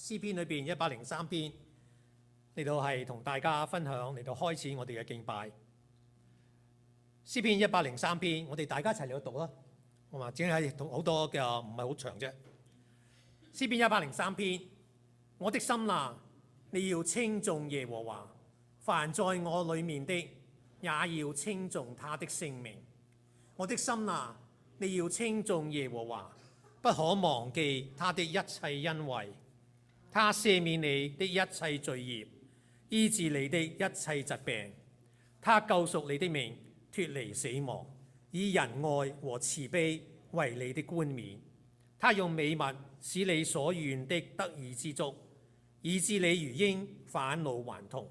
詩篇裏邊103篇嚟到係同大家分享，嚟到開始我哋嘅敬拜。詩篇103篇，我哋大家一齊嚟到讀啦，好嘛？只係讀好多嘅，唔係好長啫。詩篇103篇，我的心啊，你要稱頌耶和華，凡在我裏面的，也要稱頌他的聖名。我的心啊，你要稱頌耶和華，不可忘記他的一切恩惠。他赦免你的一切罪孽，醫治你的一切疾病。他救贖你的命，脫離死亡，以仁愛和慈悲為你的冠冕。他用美物使你所願的得以知足，以致你如鷹返老還童。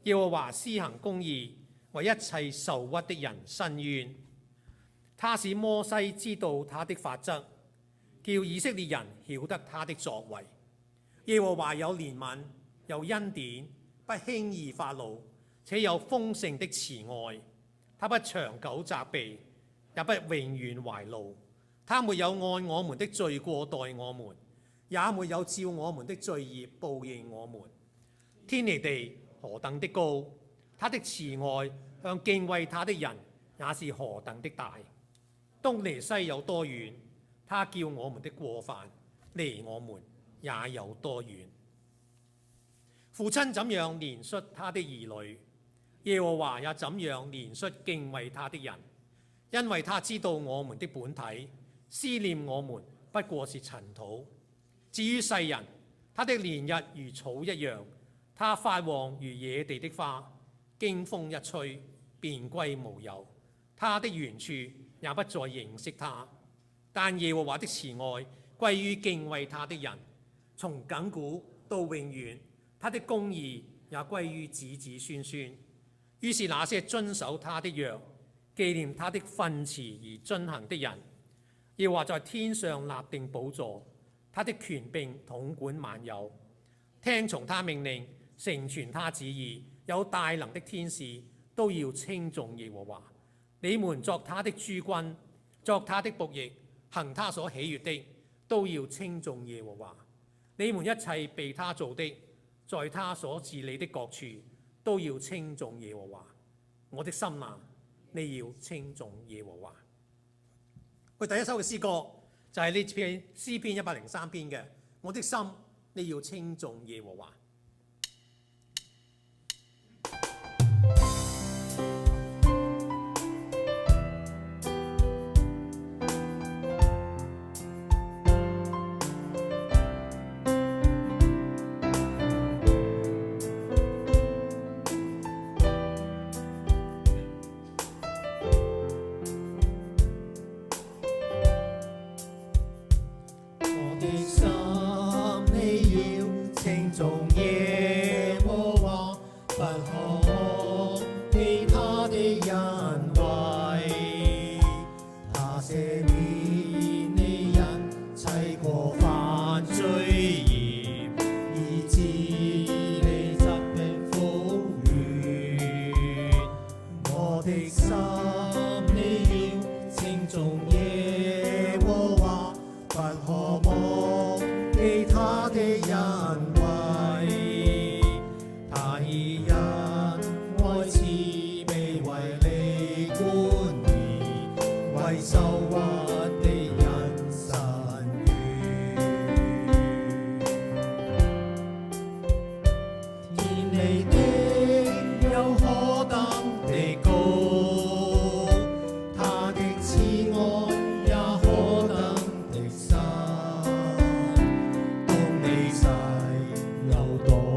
耶和華施行公義，為一切受屈的人伸冤。他使摩西知道他的法則，叫以色列人曉得他的作為。耶和華有憐憫，有恩典，不輕易發怒，且有豐盛的慈愛。他不長久責備，也不永遠懷怒。他沒有按我們的罪過待我們，也沒有照我們的罪孽報應我們。天離地何等的高，他的慈愛向敬畏他的人也是何等的大。東離西有多遠，他叫我們的過犯離我們也有多遠。父親怎樣憐恤他的兒女，耶和華也怎樣憐恤敬畏他的人，因為他知道我們的本體，思念我們不過是塵土。至於世人，他的年日如草一樣，他發旺如野地的花，經風一吹便歸無有，他的原處也不再認識他。但耶和華的慈愛歸於敬畏他的人，從亙古到永遠，他的公義也歸於子子孫孫。於是那些遵守他的約，紀念他的訓詞而遵行的人，耶和華在天上立定寶座，他的權柄統管萬有。聽從他命令，成全他旨意，有大能的天使都要稱頌耶和華。你們作他的諸軍，作他的僕役，行他所喜悅的，都要稱頌耶和華。你們一切被他造的，在他所治理的各處，都要稱頌耶和華。我的心啊，你要稱頌耶和華。佢第一首嘅詩歌就係呢篇詩篇103篇嘅。我的心，你要稱頌耶和華。有多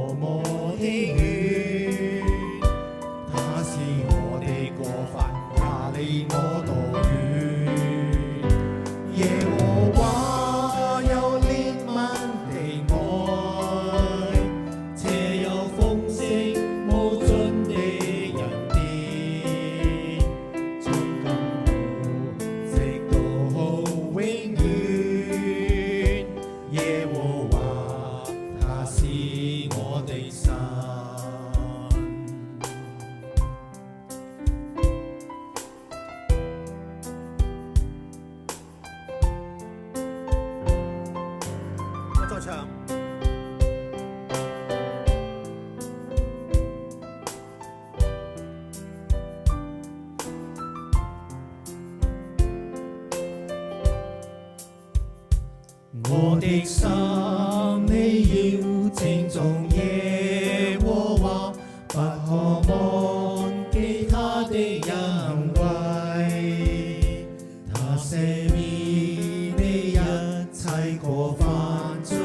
我的心你要稱頌耶和華，不可忘記他的恩惠，他赦免你一切過犯罪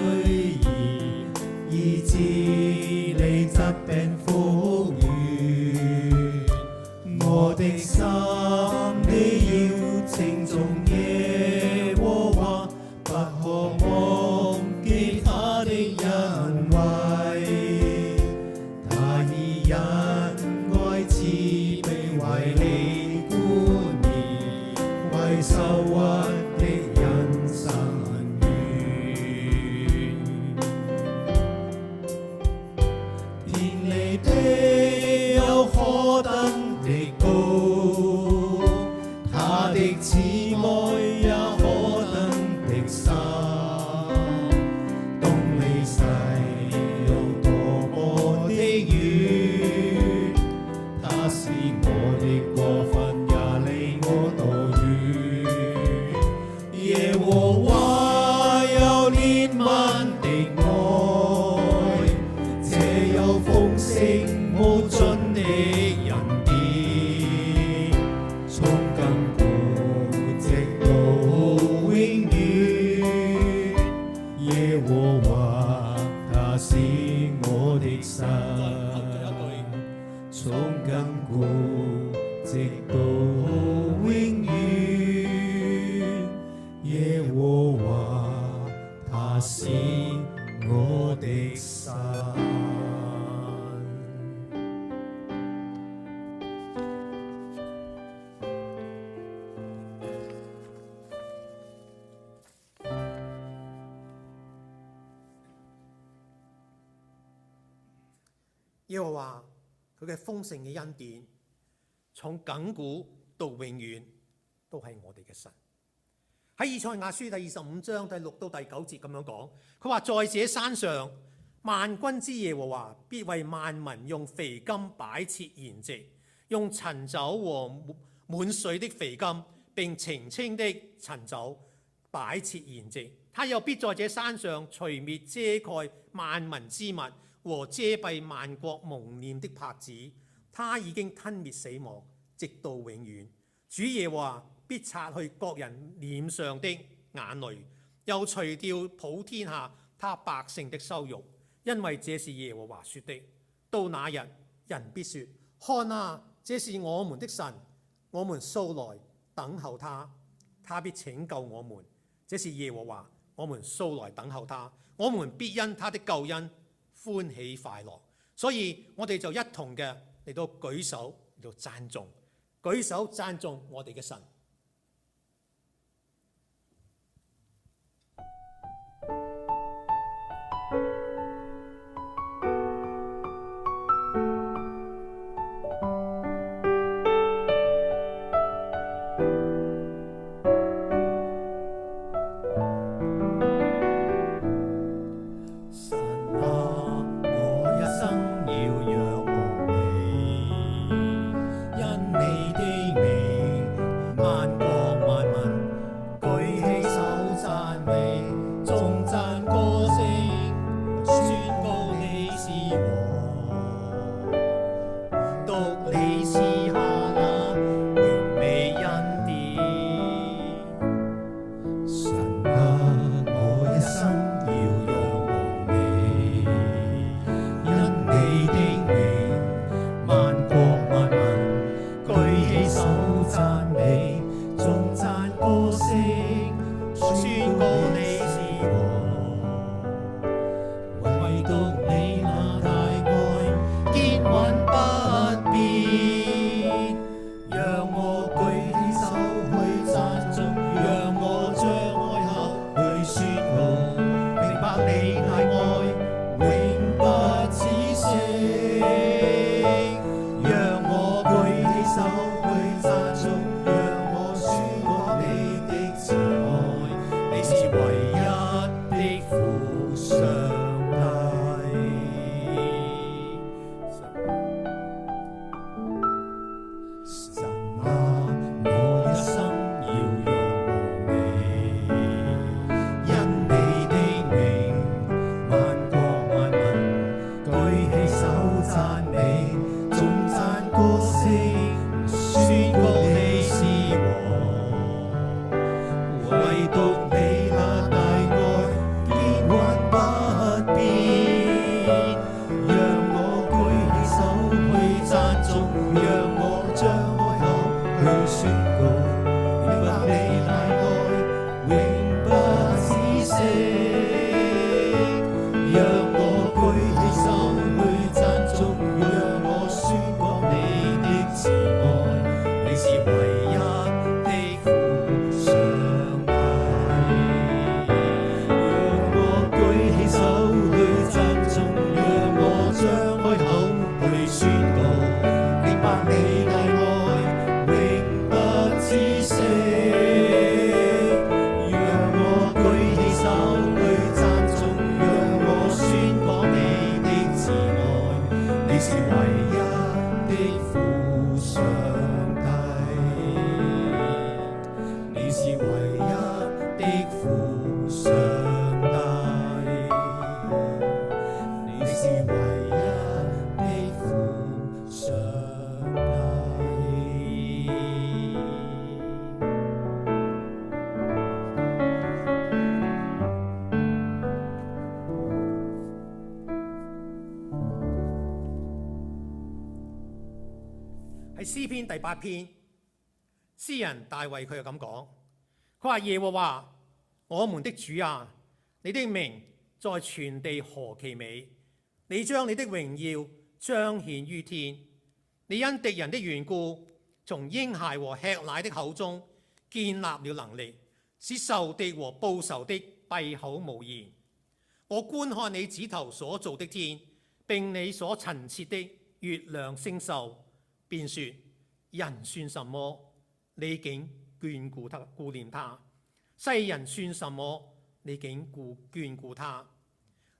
孽，醫治你疾病苦怨。我的心你要稱頌耶和華，不可忘記他的恩惠，他以恩愛慈悲為你冠冕，為受屈的人伸冤。天離地有何等的高，他的慈愛也何等的深，東離西有多麼的遠，他使我的過犯也離我多遠。耶和華有憐憫的愛，且有豐盛無盡的恩典，從亙古直到永遠。耶和華他是我的神，從亙古直到永遠。耶和華他是我的神。耶和華佢嘅豐盛嘅恩典，從亙古到永遠都係我哋嘅神。喺以賽亞書第25章第6到第9節咁樣講，佢話：在這山上，萬軍之耶和華必為萬民用肥甘擺設筵席，用陳酒和滿髓的肥甘並澄清的陳酒擺設筵席。他又必在這山上除滅遮蓋萬民之物和遮蔽萬國蒙臉的帕子，他已經吞滅死亡，直到永遠。主耶和華必擦去各人臉上的眼淚，又除掉普天下他百姓的羞辱，因為這是耶和華說的。到那日，人必說：看啊，這是我們的神，我們素來等候他，他必拯救我們。這是耶和華，我們素來等候他，我們必因他的救恩歡喜快樂。所以我哋就一同嘅嚟到舉手嚟到讚頌，舉手讚頌我哋嘅神。萬喺詩篇第8篇，詩人大衛佢又咁講，佢話耶和華我們的主啊，你的名在全地何其美！你將你的榮耀彰顯於天，你因敵人的緣故，從嬰孩和吃奶的口中建立了能力，使仇敵和報仇的閉口無言。我觀看你指頭所造的天，並你所陳設的月亮星宿，便說：人算什麼？你竟眷顧他、顧念他；世人算什麼？你竟眷顧他。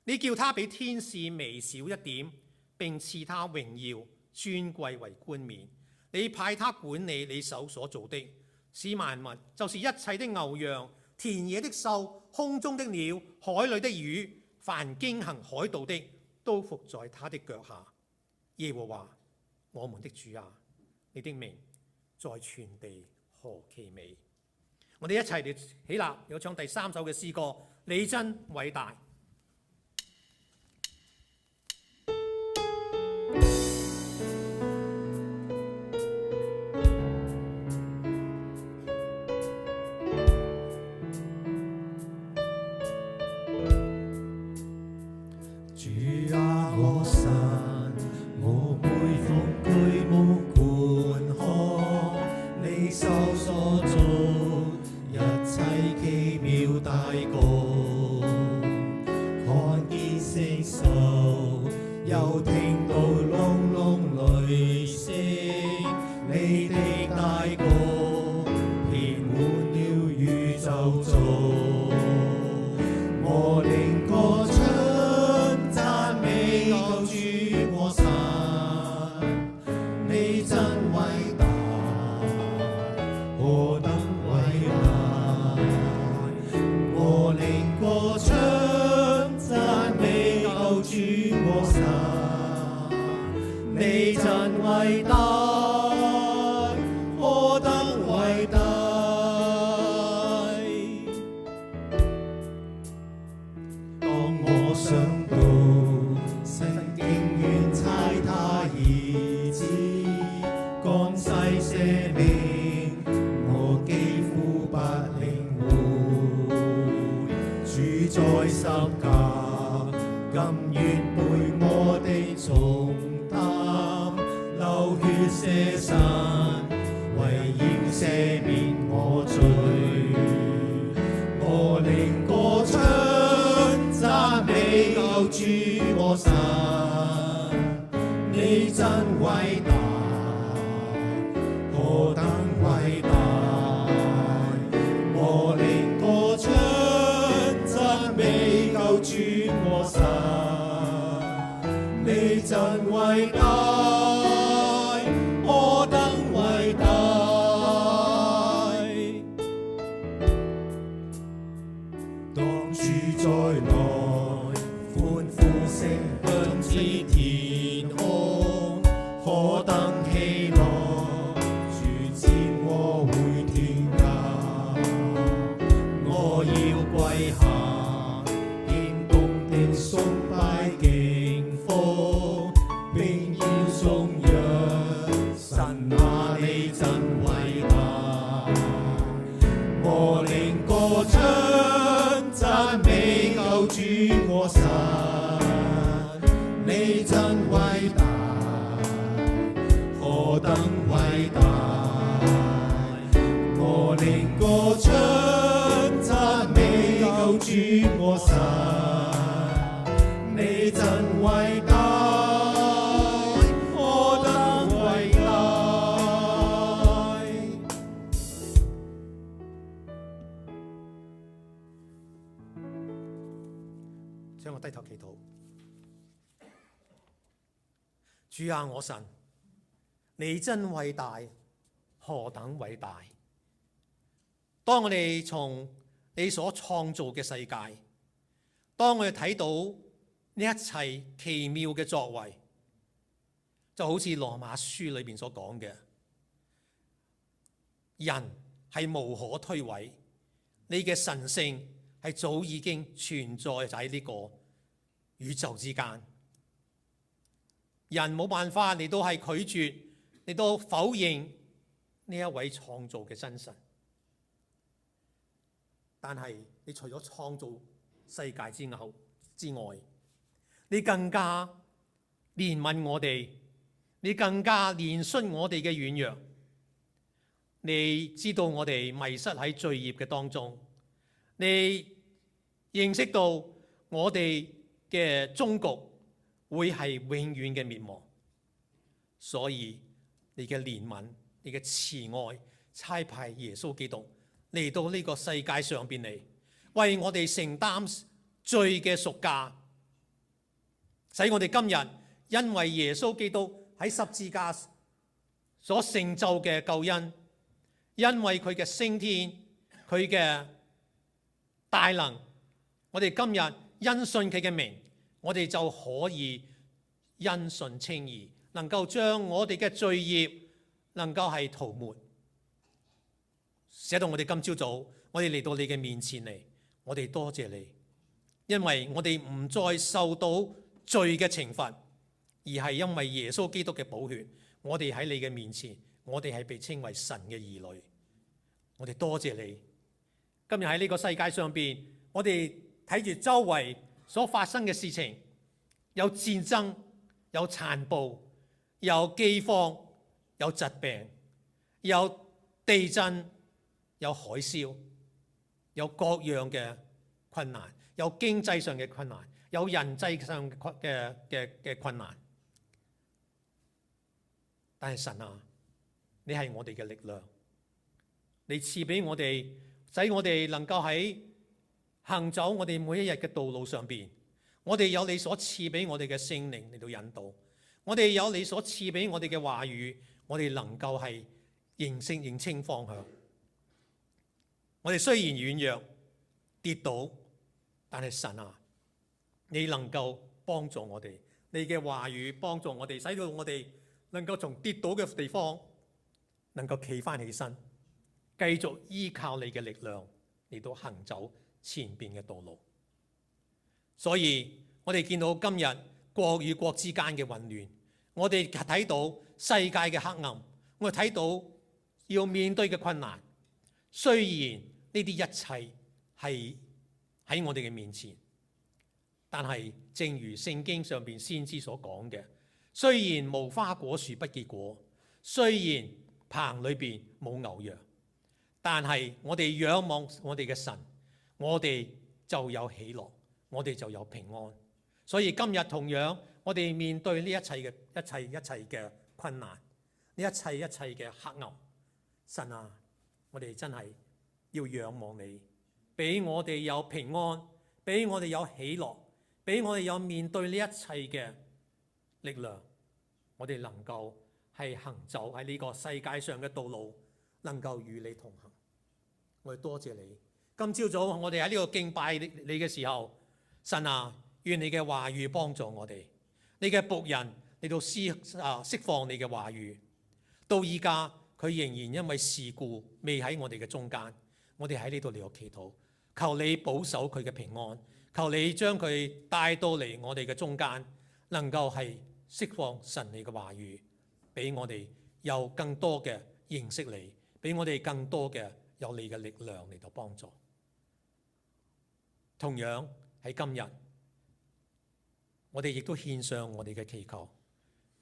你叫他比天使微小一點，並賜他榮耀尊貴為冠冕。你派他管理你手所造的，使萬物，就是一切的牛羊、田野的獸、空中的鳥、海裏的魚，凡經行海道的，都伏在他的腳下。耶和華我們的主啊，你的名在全地何其美！我哋一齊嚟起立，有唱第3首嘅詩歌，你真偉大。主啊，我神，我每逢舉目觀看你手所造一切奇妙大局，看見星宿，又聽到隆隆雷聲，你的大局遍滿了宇宙中，我靈歌唱讚美救主我神，你真偉大，何等偉大！我靈歌唱讚美救主我神，你真偉大，何等偉大！當我想到神竟願差他兒子降世捨命，我幾乎不領會。主在十架甘願背我的重擔，流血捨身，為要赦免我罪。我靈歌唱讚美救主我神，你真偉大，何等偉大！我靈歌唱讚美救主我神，你真偉大，何等偉大！當主再來，歡呼聲響徹天空，何等喜樂！主接我回天家，我要跪下，獻恭敬崇拜敬奉，並要頌揚神啊，你真偉大！我靈歌唱讚美救主我神，你真偉大，何等偉大！我靈歌唱讚美救主我神，你真偉大，何等偉大！請我低頭祈禱。主啊，我神，你真偉大，何等偉大！當我哋從你所創造嘅世界，當我哋睇到呢一切奇妙嘅作為，就好似羅馬書裏邊所講嘅，人係無可推諉，你嘅神性係早已經存在喺呢個宇宙之間，人冇辦法嚟到係拒絕嚟到否認呢一位創造嘅真神。但係你除咗創造世界之外，你更加憐憫我哋，你更加憐恤我哋嘅軟弱。你知道我哋迷失喺罪孽嘅當中，你認識到我哋嘅終局會係永遠嘅滅亡，所以你嘅憐憫、你嘅慈愛，差派耶穌基督嚟到呢個世界上邊嚟，為我哋承擔罪嘅贖價，使我哋今日因為耶穌基督喺十字架所成就嘅救恩，因為佢嘅升天，佢嘅大能，我哋今日因信佢嘅名，我哋就可以因信稱義，能夠將我哋嘅罪孽能夠係塗抹，使到我哋今朝早，我哋嚟到你嘅面前嚟，我哋多謝你，因為我哋唔再受到罪嘅懲罰，而係因為耶穌基督嘅寶血，我哋喺你嘅面前，我哋係被稱為神嘅兒女。我哋多謝你，今日喺呢個世界上邊，我哋睇住周圍所發生嘅事情，有戰爭，有殘暴，有饑荒，有疾病，有地震，有海嘯，有各樣嘅困難，有經濟上嘅困難，有人際上嘅困難。但係神啊，你係我哋嘅力量，你賜俾我哋，使我哋能夠喺行走我哋每一日嘅道路上邊，我哋有你所賜俾我哋嘅聖靈嚟到引導，我哋有你所賜俾我哋嘅話語，我哋能夠係認清方向。我哋雖然軟弱跌倒，但係神啊，你能夠幫助我哋，你嘅話語幫助我哋，使到我哋能夠從跌倒嘅地方能夠企翻起身，繼續依靠你嘅力量嚟到行走前邊嘅道路。所以我哋見到今日國與國之間嘅混亂，我哋睇到世界嘅黑暗，我哋睇到要面對嘅困難。雖然呢啲一切係喺我哋嘅面前，但係正如聖經上邊先知所講嘅，雖然無花果樹不結果，雖然棚裏邊冇牛羊，但係我哋仰望我哋嘅神，我哋就有喜樂，我哋就有平安。所以今日同樣，我哋面對呢一切嘅困難，呢一切嘅黑暗，神啊，我哋真係要仰望你，俾我哋有平安，俾我哋有喜樂，俾我哋有面對呢一切嘅力量，我哋能夠係行走喺呢個世界上嘅道路，能夠與你同行。我哋多謝你。今朝早我哋喺呢個敬拜你嘅時候，神啊，願你嘅話語幫助我哋，你嘅僕人嚟到釋放你嘅話語。到依家佢仍然因為事故未喺我哋嘅中間，我哋喺呢度嚟到祈禱，求你保守佢嘅平安，求你將佢帶到嚟我哋嘅中間，能夠係釋放神你嘅話語，俾我哋有更多嘅認識你，俾我哋更多嘅有你嘅力量嚟到幫助。同樣喺今日，我哋亦都獻上我哋嘅祈求，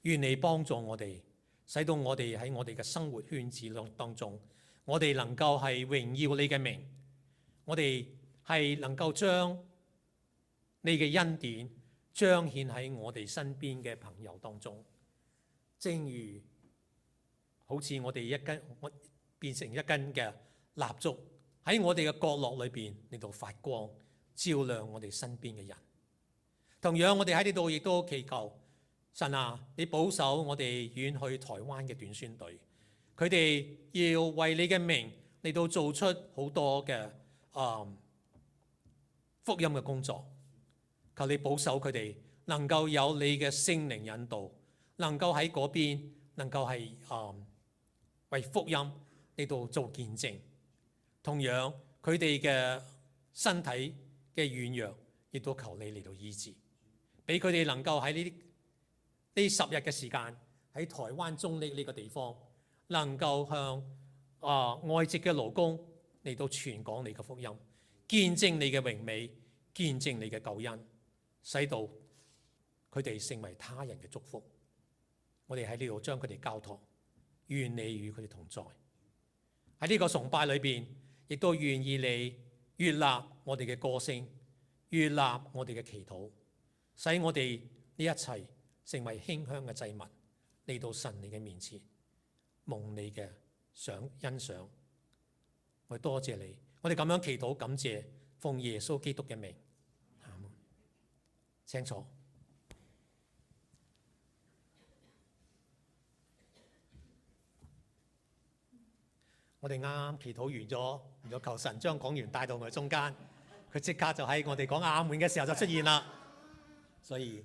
願你幫助我哋，使到我哋喺我哋嘅生活圈子當中，我哋能夠係榮耀你嘅名，我哋係能夠將你嘅恩典彰顯喺我哋身邊嘅朋友當中。正如好似我哋變成一根嘅蠟燭喺我哋嘅角落裏邊嚟到發光，照亮我哋身邊嘅人。同樣我哋喺呢度亦都祈求神啊，你保守我哋遠去台灣嘅短宣隊，佢哋要為你嘅名嚟到做出好多嘅福音嘅工作。求你保守佢哋能夠有你嘅聖靈引導，能夠喺嗰邊能夠係為福音嚟到做見證。同樣佢哋嘅身體嘅軟弱，亦都求你嚟到醫治，俾佢哋能夠喺呢10日嘅時間喺台灣中壢呢個地方，能夠向外籍嘅勞工嚟到傳講你嘅福音，見證你嘅榮美，見證你嘅救恩，使到佢哋成為他人嘅祝福。我哋喺呢度將佢哋交託，願你與佢哋同在。喺呢個崇拜裏邊，亦都願意你悅納我哋嘅歌聲，悅納我哋嘅祈禱，使我哋呢一切成為馨香嘅祭物嚟到神你嘅面前，蒙你嘅欣賞。我哋多謝你，我哋咁樣祈禱感謝，奉耶穌基督嘅名，阿門。請坐。我哋啱啱祈禱完咗，然後求神將講員帶到我哋中間，佢即刻就喺我哋講阿門嘅時候就出現啦。所以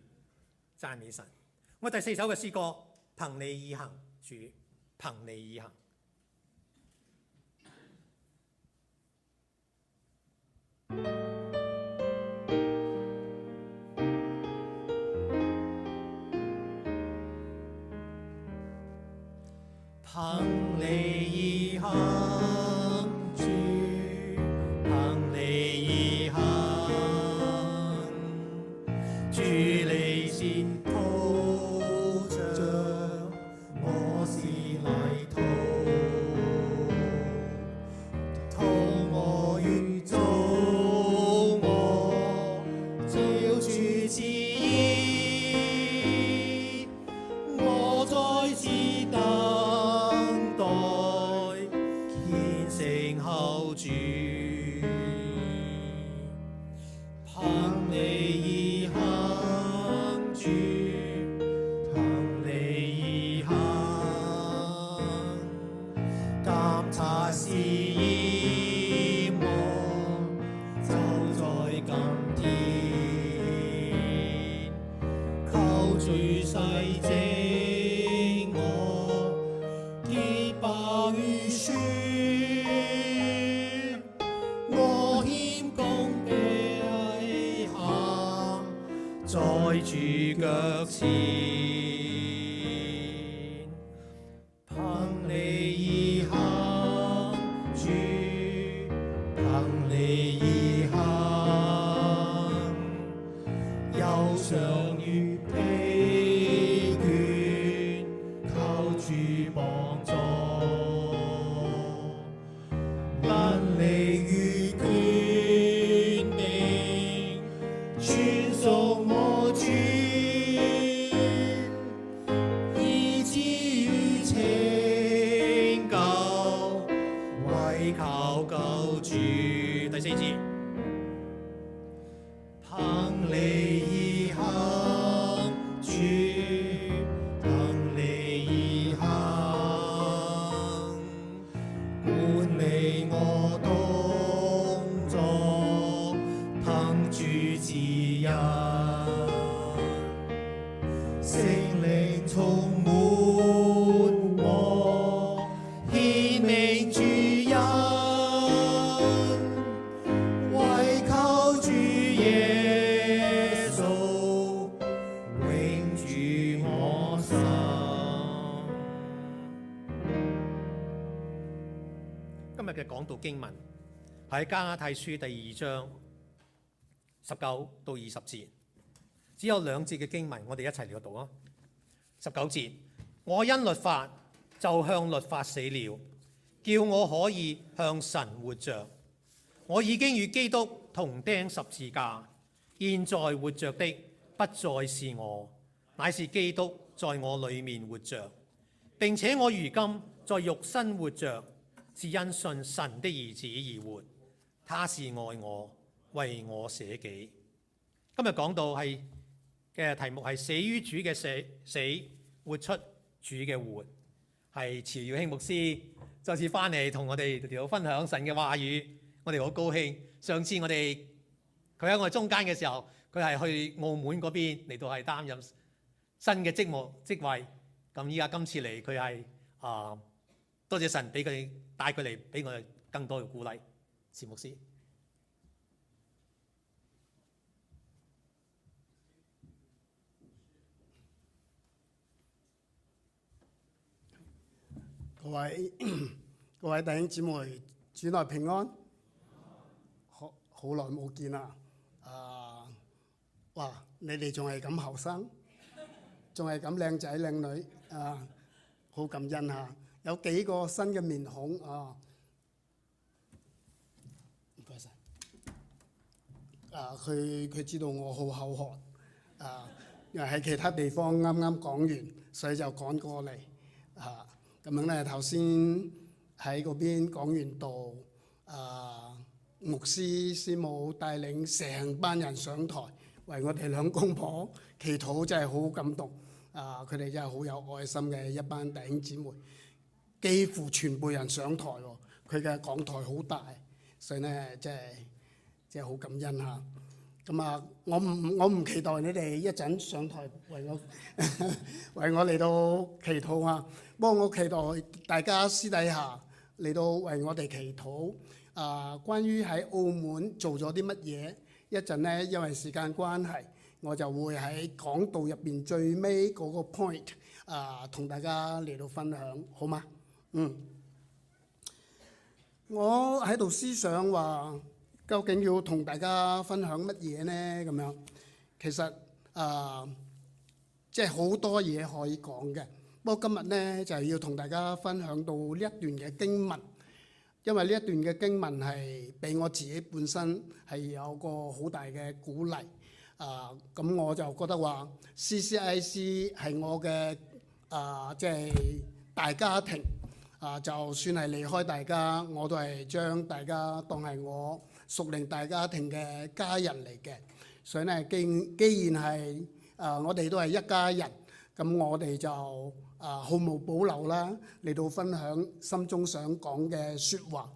讚美神。我第4首嘅詩歌，憑你而行，主，憑你而行。憑你而行，主，憑你而行，主你是土著，我是泥土，土我與造我，照主旨意，我在此等待，虔誠候主。憑你而行，主，憑你而行，監察試驗我，就在今天，求主洗淨我，潔白如雪，我謙恭地行，在主腳前。憑你而行，主，憑你而行，憂傷與疲倦，求主幫助，能力與權柄，傳頌我主，醫治與拯救，唯靠救主。第4節，憑你而行，主，憑你而行，管理我動作，憑主指引，聖靈充滿我，顯明主恩，唯靠主耶穌，永住我心。今日嘅講道經文喺加拉太書第2章19到20節，只有2節嘅經文，我哋一齊嚟讀啊。19節，我因律法就向律法死了，叫我可以向神活着。我已經與基督同釘十字架，現在活着的不再是我，乃是基督在我裏面活着。並且我如今在肉身活着，是因信神的兒子而活。他是愛我，為我捨己。今日講到嘅題目係死於主嘅死，活出主嘅活。係曹耀興牧師再次翻嚟同我哋嚟到分享神嘅話語，我哋好高興。上次佢喺我哋中間嘅時候，佢係去澳門嗰邊嚟到係擔任新嘅職位。咁依家今次嚟，佢係多謝神俾佢帶佢嚟，俾我哋更多嘅鼓勵。曹牧師。各位弟兄姊妹，主內平安。好耐冇見啦！哇！你哋仲係咁後生，仲係咁靚仔靚女啊！好感恩嚇，有幾個新嘅面孔啊！唔該晒。佢知道我好口渴啊，因為喺其他地方啱啱講完，所以就趕過嚟啊。咁樣咧，頭先喺嗰邊講完道牧師師母帶領成班人上台為我哋兩公婆祈禱，真係好感動啊！佢哋真係好有愛心嘅一班弟兄姊妹，幾乎全部人上台喎。佢嘅講台好大，所以咧真係好感恩嚇。咁啊，我唔期待你哋一陣上台為我為我嚟到祈禱啊！不過我期待大家私底下嚟到為我哋祈禱。關於喺澳門做咗啲乜嘢，一陣呢，因為時間關係，我就會喺講道入邊最尾嗰個 point 同大家嚟到分享，好嗎？我喺度思想話，究竟要同大家分享乜嘢呢？咁樣其實即係好多嘢可以講嘅。不過今日呢，就係要同大家分享到呢一段嘅經文。因為呢一段嘅經文係俾我自己本身係有個好大嘅鼓勵，咁我就覺得話 CCIC 係我嘅即係大家庭，就算係離開大家，我都係將大家當係我屬靈大家庭嘅家人嚟嘅。所以咧，既然係我哋都係一家人，咁我哋就毫無保留啦，嚟到分享心中想講嘅説話，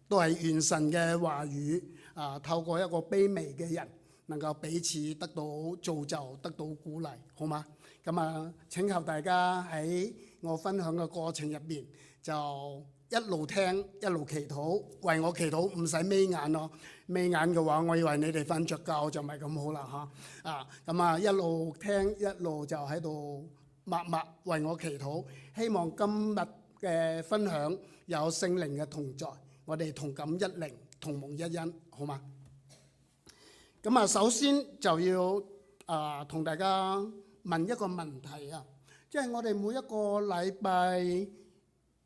都係願神嘅話語透過一個卑微嘅人，能夠彼此得到造就，得到鼓勵，好嗎？咁請求大家喺我分享嘅過程入邊，就一路聽一路祈禱，為我祈禱，唔使眯眼咯。眯眼嘅話，我以為你哋瞓着覺就唔係咁好啦嚇。一路聽一路就喺度默默為我祈禱，希望今日嘅分享有聖靈嘅同在，我哋同感一靈，同蒙一恩，好嗎？首先就要同大家問一個問題啊，即係我哋每一個禮拜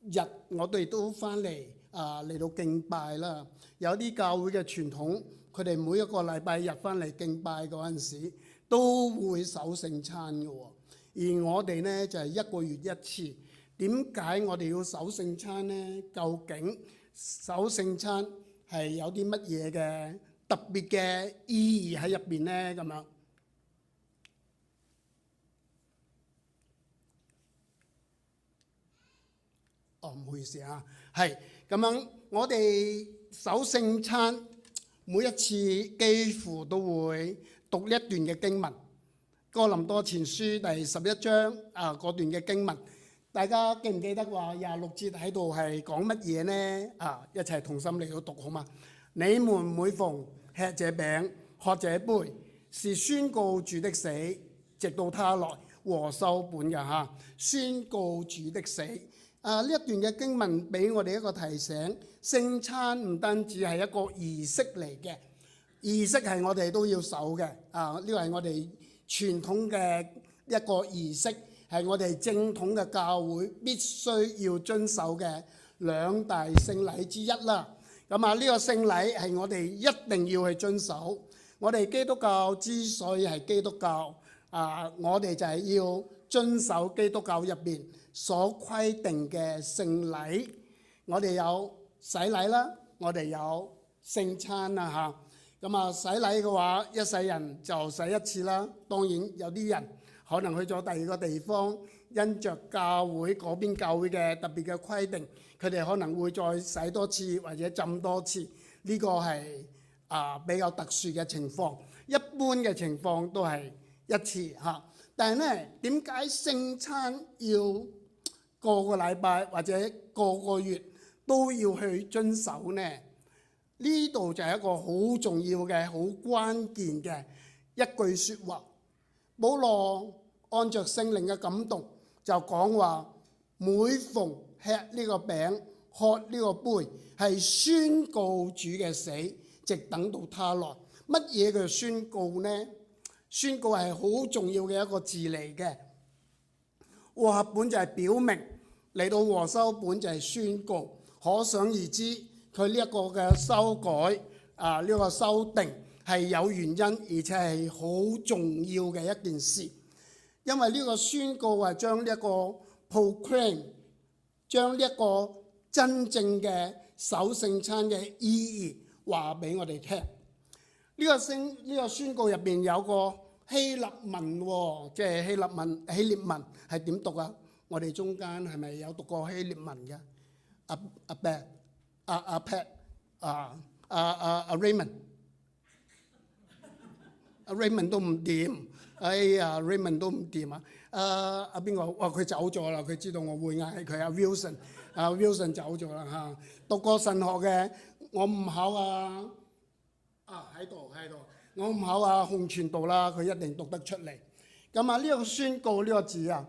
日，我哋都翻嚟嚟到敬拜啦。有啲教會嘅傳統，佢哋每一個禮拜日翻嚟敬拜嗰陣時，都會守聖餐嘅喎。而我哋呢，就係一個月一次。點解我哋要守聖餐呢？究竟守聖餐係有啲乜嘢嘅特別嘅意義喺入邊呢？咁樣唔好意思啊，係咁樣。我哋守聖餐每一次幾乎都會讀一段嘅經文，哥林多前書第11章嗰段嘅經文，大家記唔記得話26節喺度係講乜嘢呢？一齊同心嚟到讀好嘛？你們每逢吃這餅喝這杯，是宣告主的死，直到他來，和修本嘅嚇。宣告主的死。呢一段嘅經文俾我哋一個提醒，聖餐唔單止係一個儀式嚟嘅，儀式係我哋都要守嘅。呢個係我哋傳統嘅一個儀式，係我哋正統嘅教會必須要遵守嘅兩大聖禮之一啦。呢個聖禮係我哋一定要去遵守。我哋基督教之所以係基督教，我哋就係要遵守基督教入邊所規定嘅聖禮。我哋有洗禮啦，我哋有聖餐啦嚇。洗禮嘅話，一世人就洗一次啦。當然有啲人可能去咗第二個地方，因着教會嗰邊教會嘅特別嘅規定，佢哋可能會再洗多次或者浸多次。呢個係比較特殊嘅情況。一般嘅情況都係一次嚇。但係呢，點解聖餐要個個禮拜或者個個月都要去遵守呢？呢度就係一個好重要嘅、好關鍵嘅一句説話。保羅按着聖靈嘅感動就講話，每逢吃呢個餅、喝呢個杯，係宣告主嘅死，直等到他來。乜嘢嘅宣告呢？宣告係好重要嘅一個字嚟嘅。和合本就係表明，嚟到和修本就係宣告。可想而知，佢呢一個嘅修改呢個修訂係有原因，而且係好重要嘅一件事。因為呢個宣告係將呢一個 proclaim， 將呢一個真正嘅守聖餐嘅意義話俾我哋聽。呢個宣告入邊有個希臘文喎，即係希臘文係點讀啊？我哋中間係咪有讀過希臘文嘅？阿 Pat Raymond 都唔掂，哎呀 Raymond 都唔掂啊！阿邊個？哇佢走咗啦，佢知道我會嗌佢。阿 Wilson 走咗啦嚇。讀過神學嘅，我唔考喺度，我唔考洪傳道啦，佢一定讀得出嚟。咁呢個宣告呢個字啊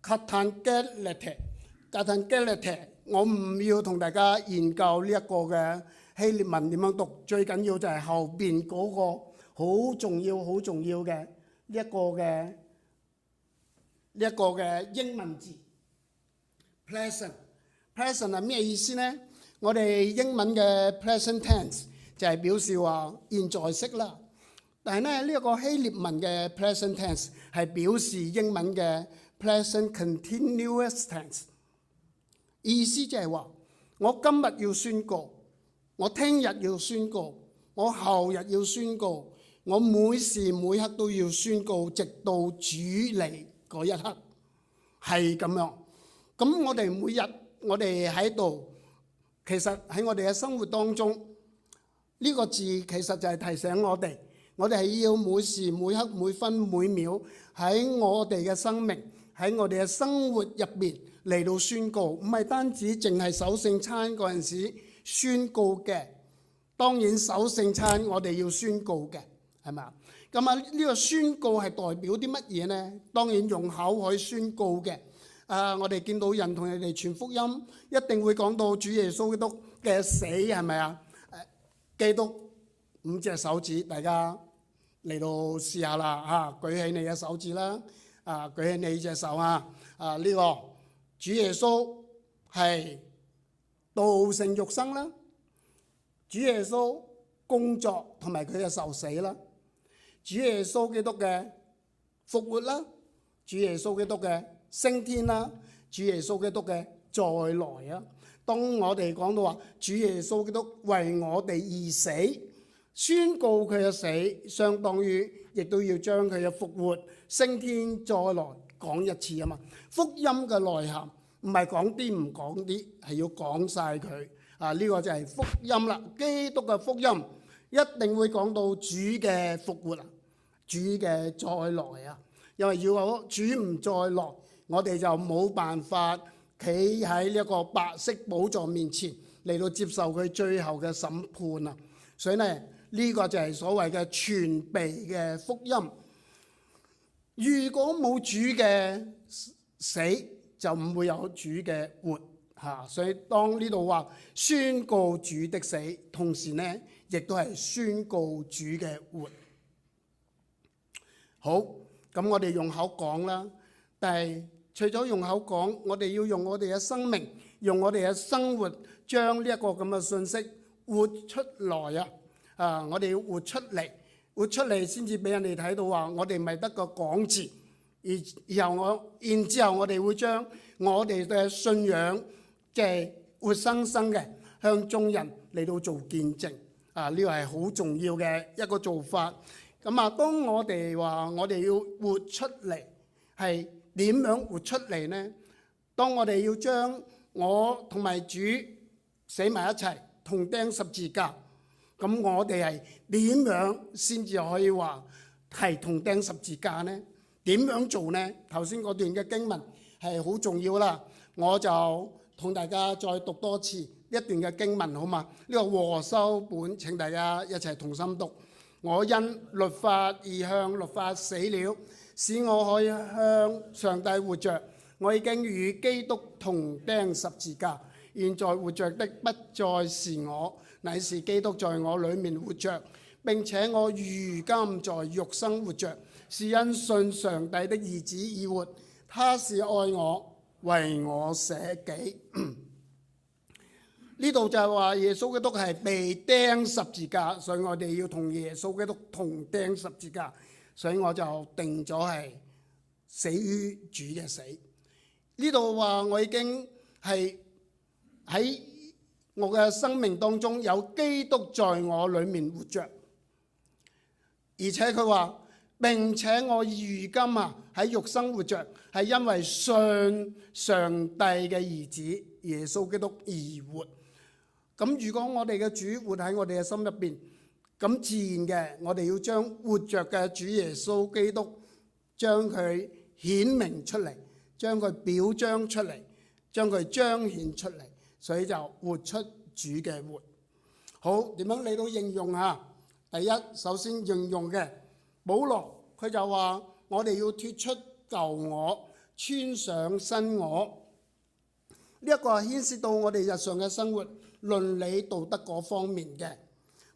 ，katangelete， 我唔要同大家研究呢一個嘅希臘文點樣讀，最緊要就係後邊嗰個好重要嘅呢一個嘅英文字 present 係咩意思呢？我哋英文嘅 present tense 就係表示話現在式啦，但係呢一個希臘文嘅 present tense 係表示英文嘅 present continuous tense， 意思就係話我今日要宣告，我聽日要宣告，我後日要宣告，我每時每刻都要宣告，直到主嚟嗰一刻，係咁樣。咁我哋每日我哋喺度，其實喺我哋嘅生活當中，呢個字其實就係提醒我哋係要每時每刻每分每秒喺我哋嘅生命，喺我哋嘅生活入邊嚟到宣告，唔係單止淨係守聖餐嗰陣時宣告嘅。當然守聖餐我哋要宣告嘅，係咪啊？咁呢個宣告係代表啲乜嘢呢？當然用口可以宣告嘅。我哋見到人同人哋傳福音，一定會講到主耶穌基督嘅死，係咪啊？基督5隻手指，大家嚟到試下啦嚇，舉起你嘅手指啦，舉起你隻手呢個主耶穌係道成肉身啦，主耶穌工作同埋佢嘅受死啦，主耶穌基督嘅復活啦，主耶穌基督嘅升天啦，主耶穌基督嘅再來啊！當我哋講到話主耶穌基督為我哋而死，宣告佢嘅死，相當於亦都要將佢嘅復活、升天再來講一次啊嘛！福音嘅內涵唔係講啲唔講啲，係要講晒佢呢個就係福音啦。基督嘅福音一定會講到主嘅復活啊，主嘅再來啊！因為如果主唔再來，我哋就冇辦法企喺呢一個白色寶座面前嚟到接受佢最後嘅審判啊！所以呢，呢個就係所謂嘅全備嘅福音。如果冇主嘅死，就唔會有主嘅活嚇。所以當呢度話宣告主的死，同時呢亦都係宣告主嘅活。好，咁我哋用口講啦，但係除咗用口講，我哋要用我哋嘅生命，用我哋嘅生活，將呢一個咁嘅信息活出來啊！我哋要活出嚟先至俾人哋睇到話，我哋唔係得個講字，然之後我哋會將我哋嘅信仰即係活生生嘅向眾人嚟到做見證啊！呢個係好重要嘅一個做法。咁當我哋話我哋要活出嚟，係點樣活出嚟呢？當我哋要將我同埋主死埋一齊，同釘十字架，咁我哋係點樣先至可以話係同釘十字架呢？點樣做呢？頭先嗰段嘅經文係好重要啦，我就同大家再讀多次一段嘅經文好嘛？呢個和修本請大家一齊同心讀。我因律法而向律法死了，使我可以向上帝活着。我已經與基督同釘十字架，現在活着的不再是我，乃是基督在我裏面活着。並且我如今在肉身活着，是因信上帝的兒子而活。他是愛我，為我捨己。呢度就係話耶穌基督係被釘十字架，所以我哋要同耶穌基督同釘十字架。所以我就定咗係死於主嘅死。呢度話我已經係喺我嘅生命當中有基督在我裏面活着。而且佢話，並且我如今喺肉身活着，係因為信上帝嘅兒子耶穌基督而活。咁如果我哋嘅主活喺我哋嘅心入邊，咁自然嘅，我哋要將活着嘅主耶穌基督將佢顯明出嚟，將佢表彰出嚟，將佢彰顯出嚟，所以就活出主嘅活。好，點樣嚟到應用啊？第一，首先應用嘅保羅佢就話我哋要脫出舊我，穿上新我。呢一個係牽涉到我哋日常嘅生活倫理道德嗰方面嘅。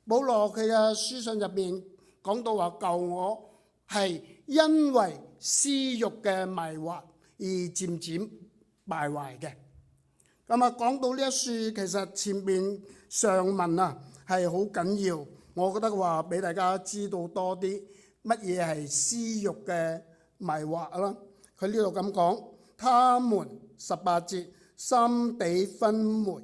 保羅佢嘅書信入邊講到話舊我係因為私欲嘅迷惑而漸漸敗壞嘅。咁講到呢一書，其實前面上文係好緊要。我覺得話俾大家知道多啲乜嘢係私欲嘅迷惑啦。佢呢度咁講，他們18節心地昏昧，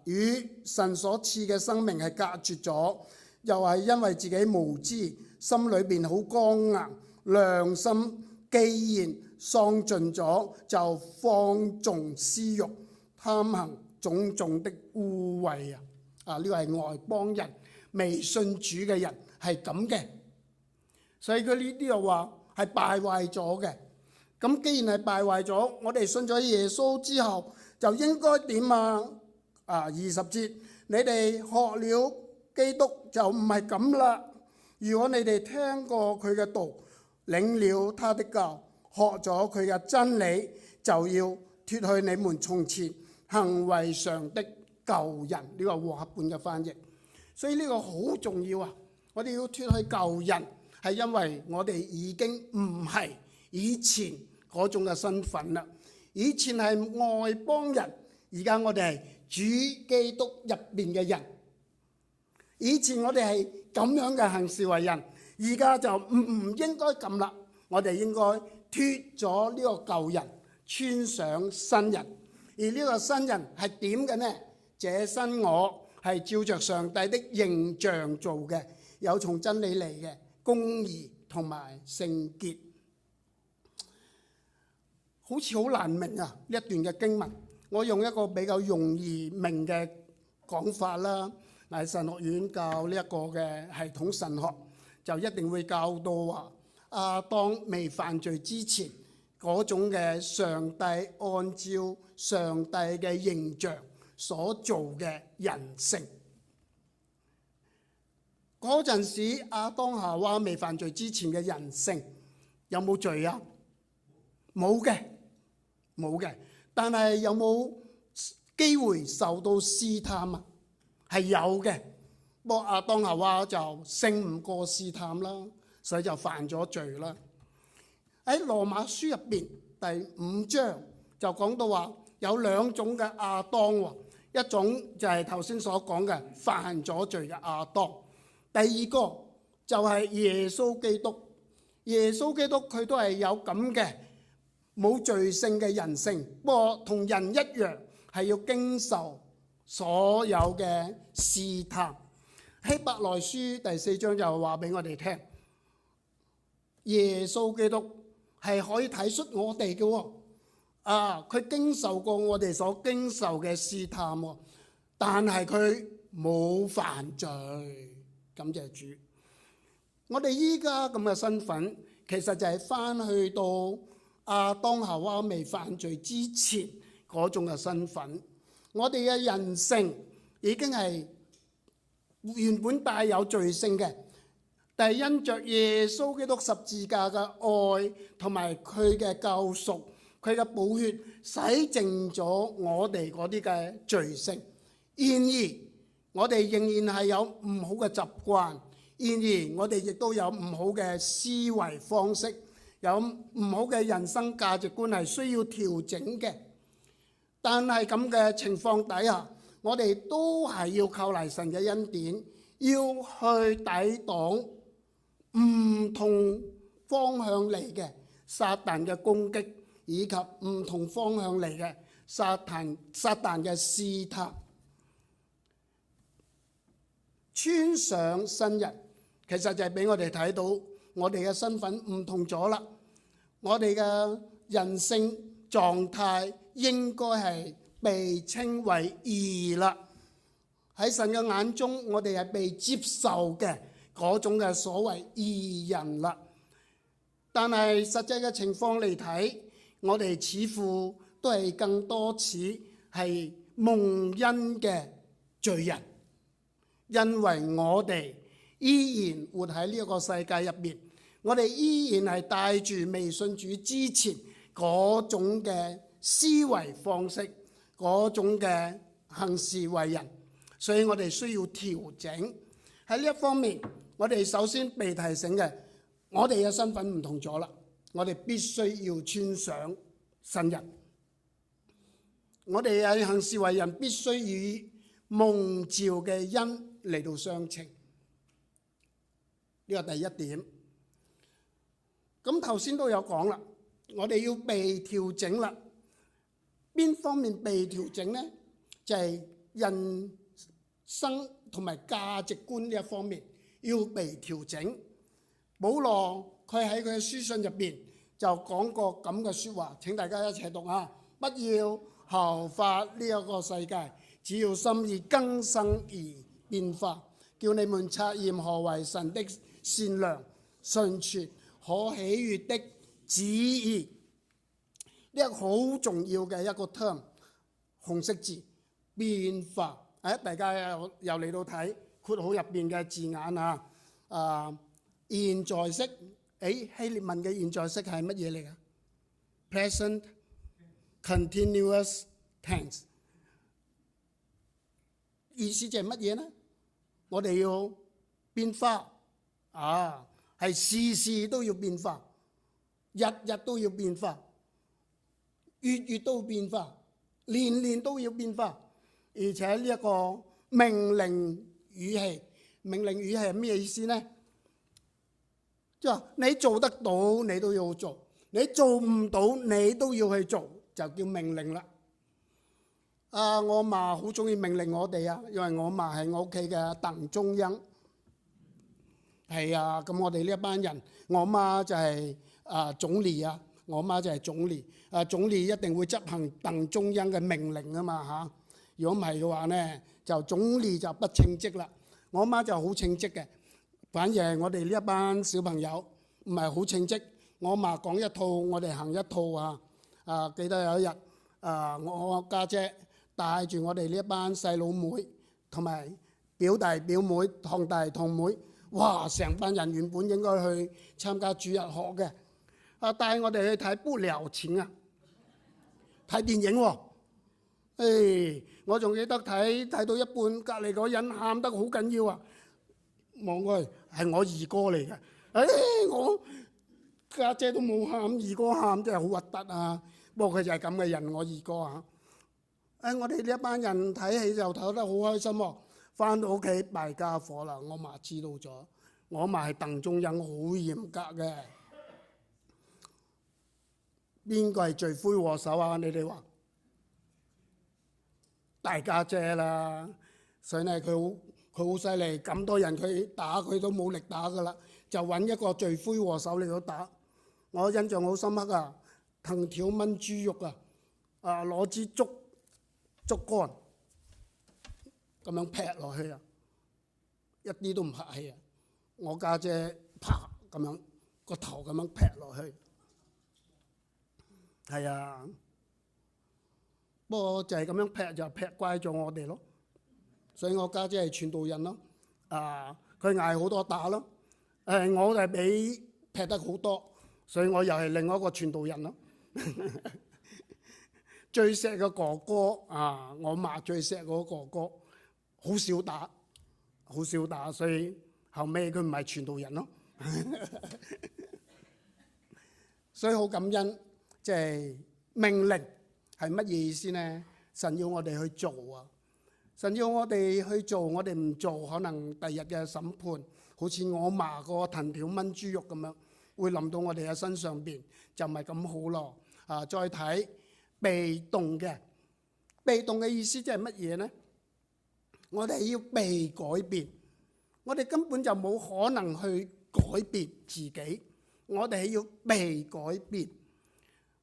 與神所賜嘅生命係隔絕咗，又係因為自己無知，心裏邊好剛硬，良心既然喪盡咗，就放縱私欲，貪行種種的污穢呢個係外邦人。未信主嘅人係咁嘅，所以佢呢啲又話係敗壞咗嘅。咁既然係敗壞咗，我哋信咗耶穌之後就應該點？20節，你哋學了基督就唔係咁啦。如果你哋聽過佢嘅道，領了他的教，學咗佢嘅真理，就要脫去你們從前行為上的舊人。呢個和合本嘅翻譯。所以呢個好重要啊！我哋要脫去舊人，係因為我哋已經唔係以前嗰種嘅身份啦。以前係外邦人，而家我哋係主基督入邊嘅人。以前我哋係咁樣嘅行事為人，而家就唔應該咁啦。我哋應該脫咗呢個舊人，穿上新人。而呢個新人係點嘅呢？這新我係照着上帝的形象做嘅，有從真理嚟嘅公義同埋聖潔。好似好難明呢一段嘅經文。我用一個比較容易明嘅講法啦。喺神學院教呢一個嘅系統神學，就一定會教到話亞當未犯罪之前嗰種嘅上帝按照上帝嘅形象所做嘅人性。嗰陣時亞當夏娃未犯罪之前嘅人性有冇罪啊？冇嘅，冇嘅。但係有冇機會受到試探啊？係有嘅。不過亞當夏娃就勝唔過試探啦，所以就犯咗罪啦。喺羅馬書入邊第5章就講到話有兩種嘅亞當喎。一種就係頭先所講嘅犯咗罪嘅亞當，第二個就係耶穌基督。耶穌基督佢都係有咁嘅冇罪性嘅人性，不過同人一樣係要經受所有嘅試探。希伯來書第4章就話俾我哋聽，耶穌基督係可以體恤我哋嘅喎。佢經受過我哋所經受嘅試探，但係佢冇犯罪，感謝主。我哋依家咁嘅身份，其實就係翻去到亞當夏娃未犯罪之前嗰種嘅身份。我哋嘅人性已經係原本帶有罪性嘅，但係因着耶穌基督十字架嘅愛同埋佢嘅救贖，佢嘅寶血洗淨咗我哋嗰啲嘅罪性。然而我哋仍然係有唔好嘅習慣，然而我哋亦都有唔好嘅思維方式，有唔好嘅人生價值觀係需要調整嘅。但係咁嘅情況底下，我哋都係要靠嚟神嘅恩典，要去抵擋唔同方向嚟嘅撒旦嘅攻擊，以及唔同方向嚟嘅撒旦嘅試探。穿上新人，其實就係俾我哋睇到我哋嘅身份唔同咗啦。我哋嘅人性狀態應該係被稱為義啦。喺神嘅眼中，我哋係被接受嘅嗰種嘅所謂義人啦。但係實際嘅情況嚟睇，我哋似乎都係更多似係蒙恩嘅罪人。因為我哋依然活喺呢一個世界入面，我哋依然係帶住未信主之前嗰種嘅思維方式，嗰種嘅行事為人，所以我哋需要調整。喺呢一方面，我哋首先被提醒嘅，我哋嘅身份唔同咗啦，我哋必須要穿上新人。我哋喺行事為人必須與蒙召嘅恩嚟到相稱，呢個第一點。咁頭先都有講啦，我哋要被調整啦。邊方面被調整呢？就係人生同埋價值觀呢一方面要被調整。保羅佢喺佢嘅書信入邊就講過咁嘅説話，請大家一齊讀啊！不要效法呢一個世界，只要心意更新而變化，叫你們察驗何為神的善良、純全、可喜悅的旨意。呢一個好重要嘅一個 term， 紅色字變化。大家又嚟到睇括號入邊嘅字眼啊！現在式，希臘文嘅現在式係乜嘢嚟㗎？ Present continuous tense。意思就係乜嘢呢？我哋要變化係事事都要變化，日日都要變化，月月都要變化，年年都要變化。而且呢一個命令語氣，命令語氣係咩意思呢？即係話你做得到，你都要做；你做唔到，你都要去做，就叫命令啦。我嫲好中意命令我哋啊，因為我嫲係我屋企嘅鄧中央。係啊，咁我哋呢一班人，我媽就係總理啊，我媽就係總理。總理一定會執行鄧中央嘅命令啊嘛嚇。如果唔係嘅話呢，就總理就不稱職啦。我媽就好稱職嘅，反而係我哋呢一班小朋友唔係好稱職。我嫲講一套，我哋行一套啊！記得有一日我家姐帶住我哋呢一班細佬妹同埋表弟表妹、堂弟堂妹，哇！成班人原本應該去參加主日學嘅，帶我哋去睇不了情啊，睇電影喎。我仲記得睇到一半，隔離嗰人喊得好緊要啊！望過去係我二哥嚟嘅，我家姐都冇喊，二哥喊真係好核突啊！不過佢就係咁嘅人，我二哥啊。我哋呢一班人睇戲就睇得好開心喎。翻到屋企敗家伙啦！我嫲知道咗，我嫲係鄧中央，好嚴格嘅。邊個係罪魁禍首啊？你哋話大家姐啦，所以呢佢好犀利，咁多人佢打佢都冇力打噶啦，就揾一個罪魁禍首嚟到打。我印象好深刻啊！藤條炆豬肉攞支竹竿咁樣劈落去啊，一啲都唔客氣啊！我家姐啪咁樣個頭咁樣劈落去，係啊。不過就係咁樣劈就劈乖咗我哋咯，所以我家姐係傳道人咯。佢捱好多打咯，我係俾劈得好多，所以我又係另外一個傳道人咯。最錫嘅哥哥啊，我嫲最錫嗰個哥哥，好少打，好少打，所以後尾佢唔係傳道人咯。所以好感恩，即係命令係乜嘢意思呢？神要我哋去做啊！神要我哋去做，我哋唔做，可能第日嘅審判，好似我嫲個藤條炆豬肉咁樣，會臨到我哋嘅身上邊，就唔係咁好咯。啊，再睇被動嘅，被動嘅意思即係乜嘢呢？我哋要被改變，我哋根本就冇可能去改變自己，我哋係要被改變。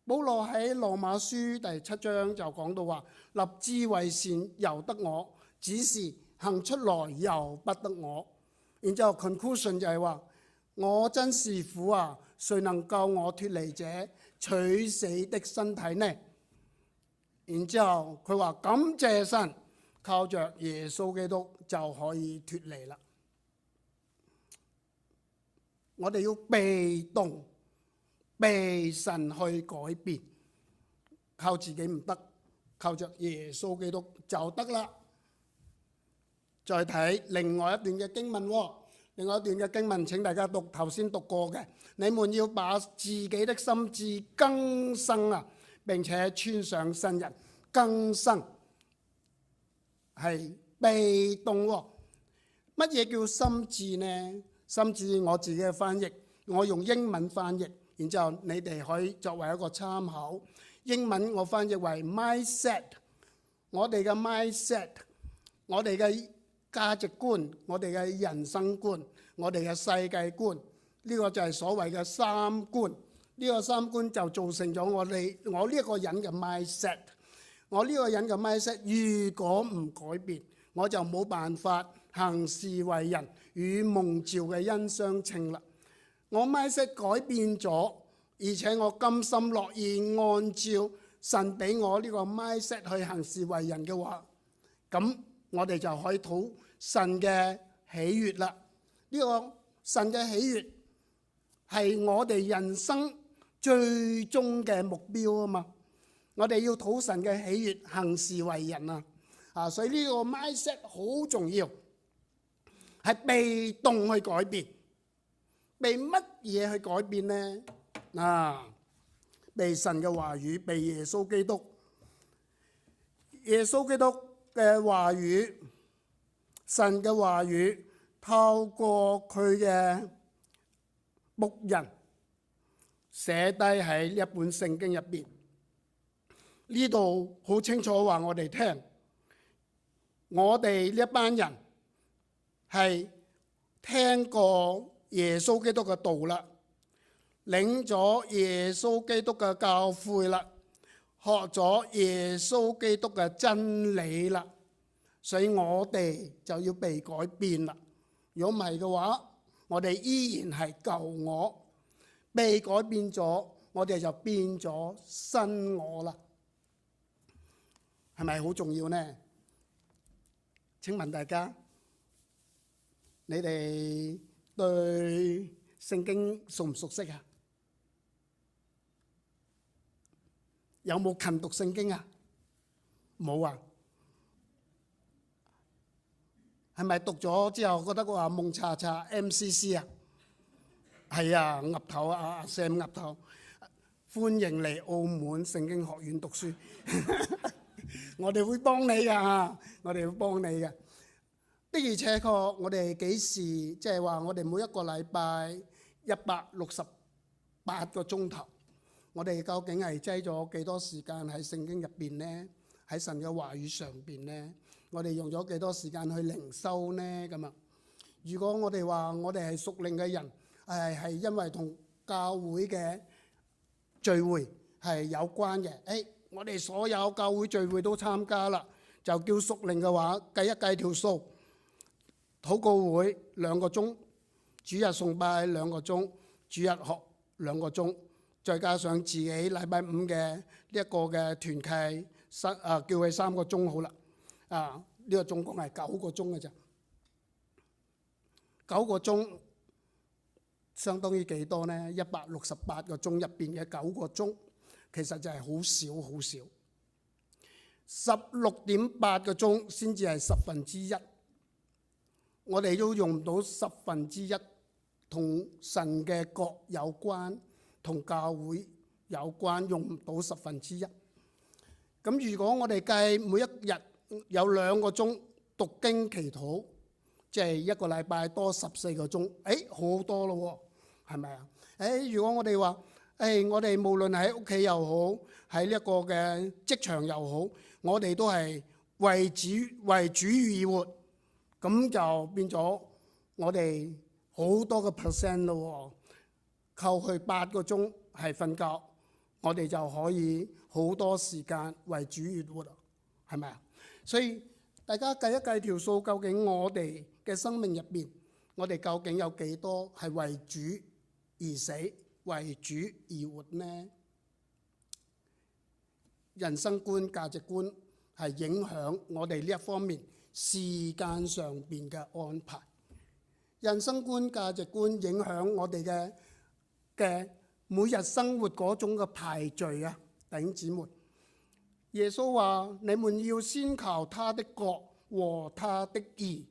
保羅喺羅馬書第7章就講到話，立志為善由得我，只是行出來由不得我。然之後 conclusion 就係話，我真是苦啊，誰能救我脫離這取死的身體呢？然之後佢話，感謝神，靠着耶穌基督就可以脫離啦。我哋要被動，被神去改變，靠自己唔得，靠着耶穌基督就得啦。再睇另外一段嘅經文，另外一段嘅經文請大家讀頭先讀過嘅，你們要把自己的心志更新啊，並且穿上新人。更新係被動喎，乜嘢叫心志呢？心志我自己嘅翻譯，我用英文翻譯，然之後你哋可以作為一個參考。英文我翻譯為 mindset， 我哋嘅 mindset， 我哋嘅價值觀，我哋嘅人生觀，我哋嘅世界觀，呢個就係所謂嘅三觀。呢個三觀就造成咗我呢一個人嘅 mindset。我呢個人嘅 mindset 如果唔改變，我就冇辦法行事為人，與蒙召嘅恩相稱啦。我 mindset 改變咗，而且我甘心樂意按照神俾我呢個 mindset 去行事為人嘅話，咁我哋就可以討神嘅喜悅啦。呢個神嘅喜悅係我哋人生最終嘅目標啊嘛。我哋要討神嘅喜悅，行事為人啊！所以呢個 mindset 好重要，係被動去改變。被乜嘢去改變呢？被神嘅話語，被耶穌基督。耶穌基督嘅話語，神嘅話語，透過佢嘅牧人寫低喺呢一本聖經入邊。呢度好清楚話我哋聽，我哋呢一班人係聽過耶穌基督嘅道啦，領咗耶穌基督嘅教誨啦，學咗耶穌基督嘅真理啦，所以我哋就要被改變啦。如果唔係嘅話，我哋依然係舊我，被改變咗，我哋就變咗新我啦。係咪好重要呢？請問大家，你哋對聖經熟唔熟悉啊？有冇勤讀聖經啊？冇啊？係咪讀咗之後覺得話蒙查查 MCC 啊？係啊，岌頭啊，Sam 岌頭，歡迎嚟澳門聖經學院讀書。我哋會幫你㗎，我哋會幫你嘅。的而且確，我哋幾時即係話我哋每一個禮拜168個鐘頭，我哋究竟係擠咗幾多時間喺聖經入邊呢？喺神嘅話語上邊呢？我哋用咗幾多時間去靈修呢？咁啊，如果我哋話我哋係屬靈嘅人，係因為同教會嘅聚會係有關嘅，我哋所有教會聚會都參加啦，就叫屬靈嘅話，計一計條數，禱告會2個鐘，主日崇拜2個鐘，主日學2個鐘，再加上自己禮拜5嘅呢一個嘅團契，叫佢3個鐘好啦。呢個總共係9個鐘嘅啫，9個鐘相當於幾多呢？168個鐘入邊嘅9個鐘。其實就係好少好少， 16.8個鐘先至係1/10。我哋都用唔到1/10，同神嘅國有關，同教會有關，用唔到1/10。咁如果我哋計每一日有2個鐘讀經祈禱，即係一個禮拜多14個鐘，好多咯喎，係咪啊？如果我哋話，我哋無論喺屋企又好，喺呢一個嘅職場又好，我哋都係為主而活，咁就變咗我哋好多個 percent 咯喎，扣去8個鐘係瞓覺，我哋就可以好多時間為主而活啦，係咪啊？所以大家計一計條數，究竟我哋嘅生命入邊，我哋究竟有幾多係為主而死，為主而活呢？人生觀、價值觀係影響我哋呢一方面時間上邊嘅安排。人生觀、價值觀影響我哋嘅每日生活嗰種嘅排序啊，弟兄姊妹。耶穌話：你們要先求他的國和他的義，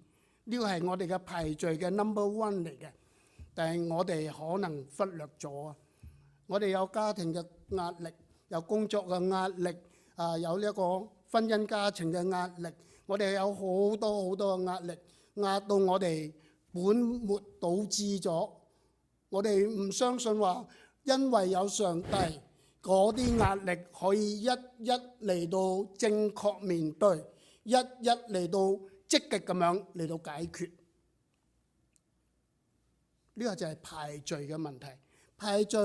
呢個係我哋嘅排序嘅 number one 嚟嘅。但係我哋可能忽略咗啊！我哋有家庭嘅壓力，有工作嘅壓力，有呢一個婚姻家庭嘅壓力，我哋有好多好多嘅壓力，壓到我哋本末倒置咗。我哋唔相信話，因為有上帝，嗰啲壓力可以一一嚟到正確面對，一一嚟到積極咁樣嚟到解決。呢個就係排序嘅問題。排序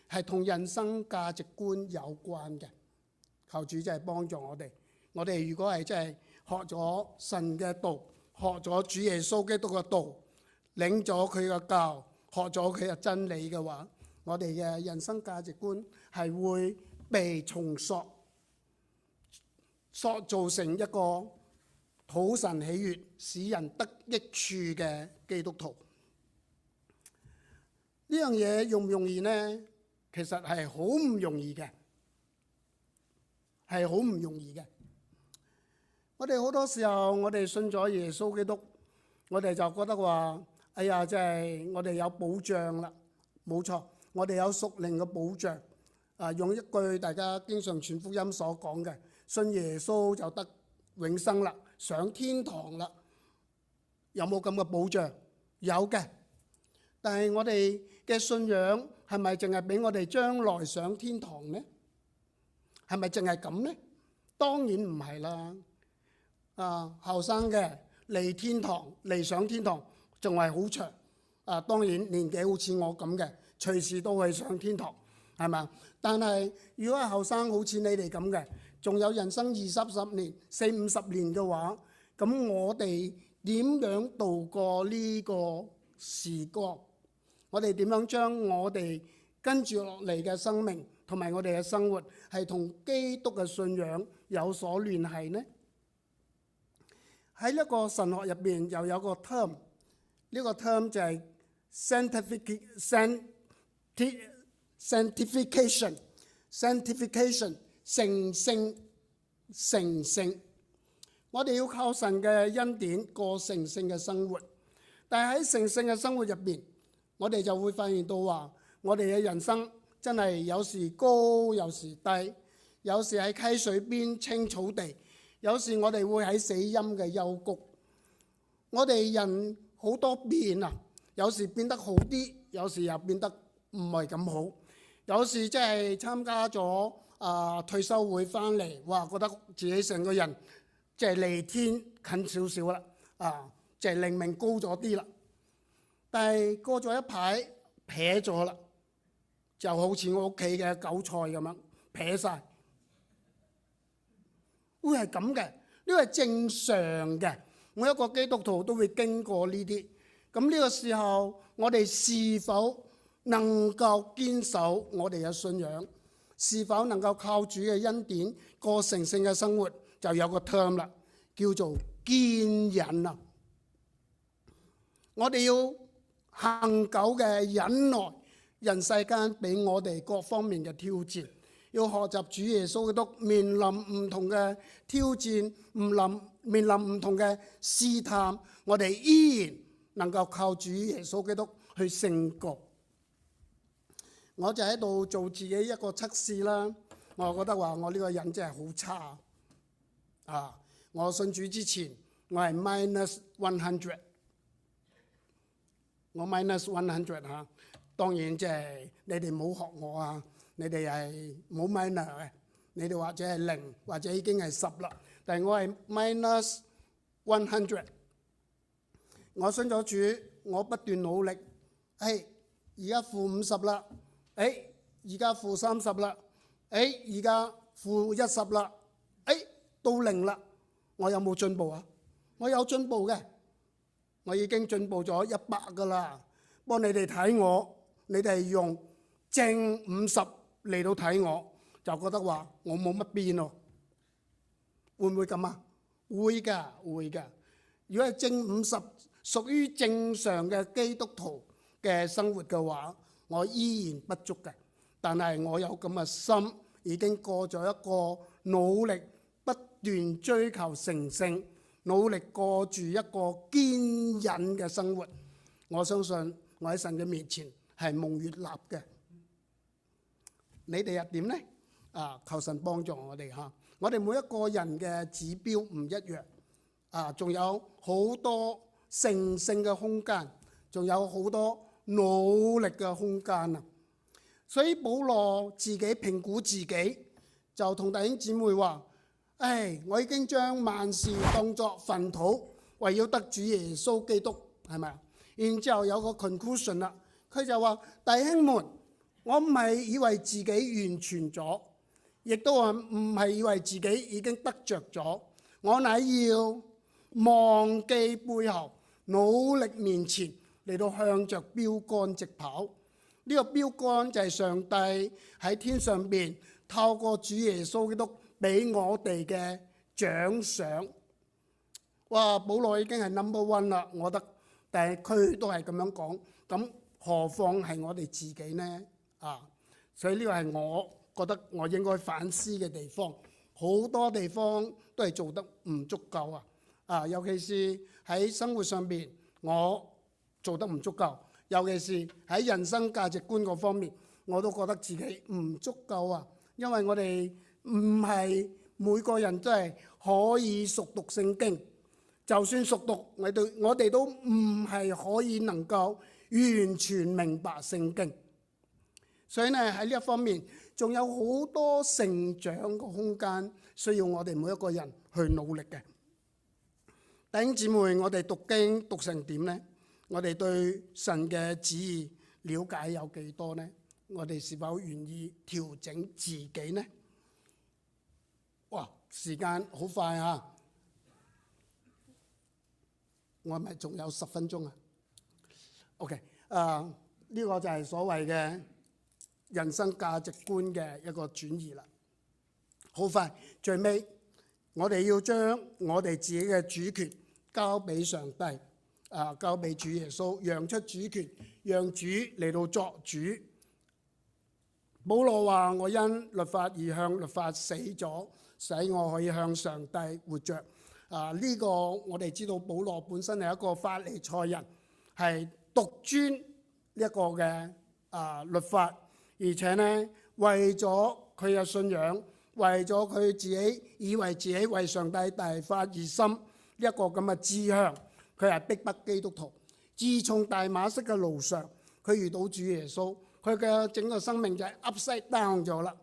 係同人生價值觀有關嘅。求主就係幫助我哋。我哋如果係真係學咗神嘅道，學咗主耶穌基督嘅道，領咗佢嘅教，學咗佢嘅真理嘅話，我哋嘅人生價值觀係會被重塑造成一個討神喜悅、使人得益處嘅基督徒。呢樣嘢容唔容易呢？其實係好唔容易嘅，係好唔容易嘅。我哋好多時候，我哋信咗耶穌基督，我哋就覺得話：哎呀，即係我哋有保障啦。冇錯，我哋有屬靈嘅保障。用一句大家經常傳福音所講嘅：信耶穌就得永生啦，上天堂啦。有冇咁嘅保障？有嘅。但係我哋嘅信仰係咪淨係俾我哋將來上天堂呢？係咪淨係咁呢？當然唔係啦。後生嘅離天堂、離上天堂仲係好長。當然年紀好似我咁嘅，隨時都係上天堂，係嘛？但係如果係後生好似你哋咁嘅，仲有人生20-30年、40-50年嘅話，咁我哋點樣度過呢個時光？我哋點樣將我哋跟住落嚟嘅生命同埋我哋嘅生活係同基督嘅信仰有所聯繫呢？喺一個神學入邊又有個 term， 呢個 term 就係 sanctification， 成聖。我哋要靠神嘅恩典過成聖嘅生活，但係喺成聖嘅生活入邊，我哋就會發現到話，我哋嘅人生真係有時高有時低，有時喺溪水邊青草地，有時我哋會喺死蔭嘅幽谷。我哋人好多變啊，有時變得好啲，有時又變得唔係咁好。有時即係參加咗退休會翻嚟，哇，覺得自己成個人即係離天近少少啦，即係靈命高咗啲啦。但係過咗一排撇咗啦，就好似我屋企嘅韭菜咁樣撇晒。會係咁嘅，呢個係正常嘅。每一個基督徒都會經過呢啲。咁呢個時候，我哋是否能夠堅守我哋嘅信仰？是否能夠靠主嘅恩典過成聖嘅生活？就有個 term 啦，叫做堅忍啊！我哋要恒久嘅忍耐，人世間俾我哋各方面嘅挑戰，要學習主耶穌基督面臨唔同嘅挑戰，面臨唔同嘅試探，我哋依然能夠靠主耶穌基督去勝過。我就喺度做自己一個測試啦。我覺得話我呢個人真係好差啊！我信主之前，我係 -100，我 -100嚇。當然即係你哋冇學我啊，你哋係冇 minus 嘅，你哋或者係0，或者已經係10啦。但係我係 -100。我信咗主，我不斷努力。而家-50啦，而家-30啦，而家-10啦，到0啦。我有冇進步啊？我有進步嘅，我已經進步咗100噶啦。幫你哋睇我，你哋用正50嚟到睇我，就覺得話我冇乜變咯。會唔會咁啊？會㗎，會㗎。如果係正50屬於正常嘅基督徒嘅生活嘅話，我依然不足嘅。但係我有咁嘅心，已經過咗一個努力不斷追求成聖，努力過住一個堅忍嘅生活。我相信我喺神嘅面前係蒙悅納嘅。你哋又點呢？求神幫助我哋嚇。我哋每一個人嘅指標唔一樣，仲有好多成聖嘅空間，仲有好多努力嘅空間啊！所以保羅自己評估自己，就同弟兄姊妹話：我已經將萬事當作糞土，為要得主耶穌基督，係咪啊？然之後有個 conclusion 啦，佢就話：弟兄們，我唔係以為自己完全咗，亦都話唔係以為自己已經得着咗，我乃要忘記背後，努力面前，嚟到向着標杆直跑。呢個標杆就係上帝喺天上邊透過主耶穌基督俾我哋嘅獎賞。哇！保羅已經係 No.1 啦，我覺得，但係佢都係咁樣講，咁何況係我哋自己呢？所以呢個係我覺得我應該反思嘅地方。好多地方都係做得唔足夠尤其是喺生活上邊，我做得唔足夠。尤其是喺人生價值觀嗰方面，我都覺得自己唔足夠因為我哋唔係每個人都係可以熟讀聖經，就算熟讀，我哋都唔係可以能夠完全明白聖經。所以呢，喺呢一方面，仲有好多成長嘅空間，需要我哋每一個人去努力嘅。弟兄姊妹，我哋讀經讀成點呢？我哋對神嘅旨意了解有幾多呢？我哋是否願意調整自己呢？哇！時間好快我係咪仲有10分鐘？OK， 呢個就係所謂嘅人生價值觀嘅一個轉移啦。好快，最尾我哋要將我哋自己嘅主權交俾上帝。交俾主耶穌，讓出主權，讓主嚟到作主。保羅話：我因律法而向律法死咗，使我可以向上帝活着。呢個我哋知道，保羅本身係一個法利賽人，係獨尊一個嘅律法，而且呢，為咗佢嘅信仰，為咗佢自己以為自己為上帝大發熱心呢一個咁嘅志向。佢係逼迫基督徒。自從大馬色嘅路上，佢遇到主耶穌，佢嘅整個生命就係 upside down 咗啦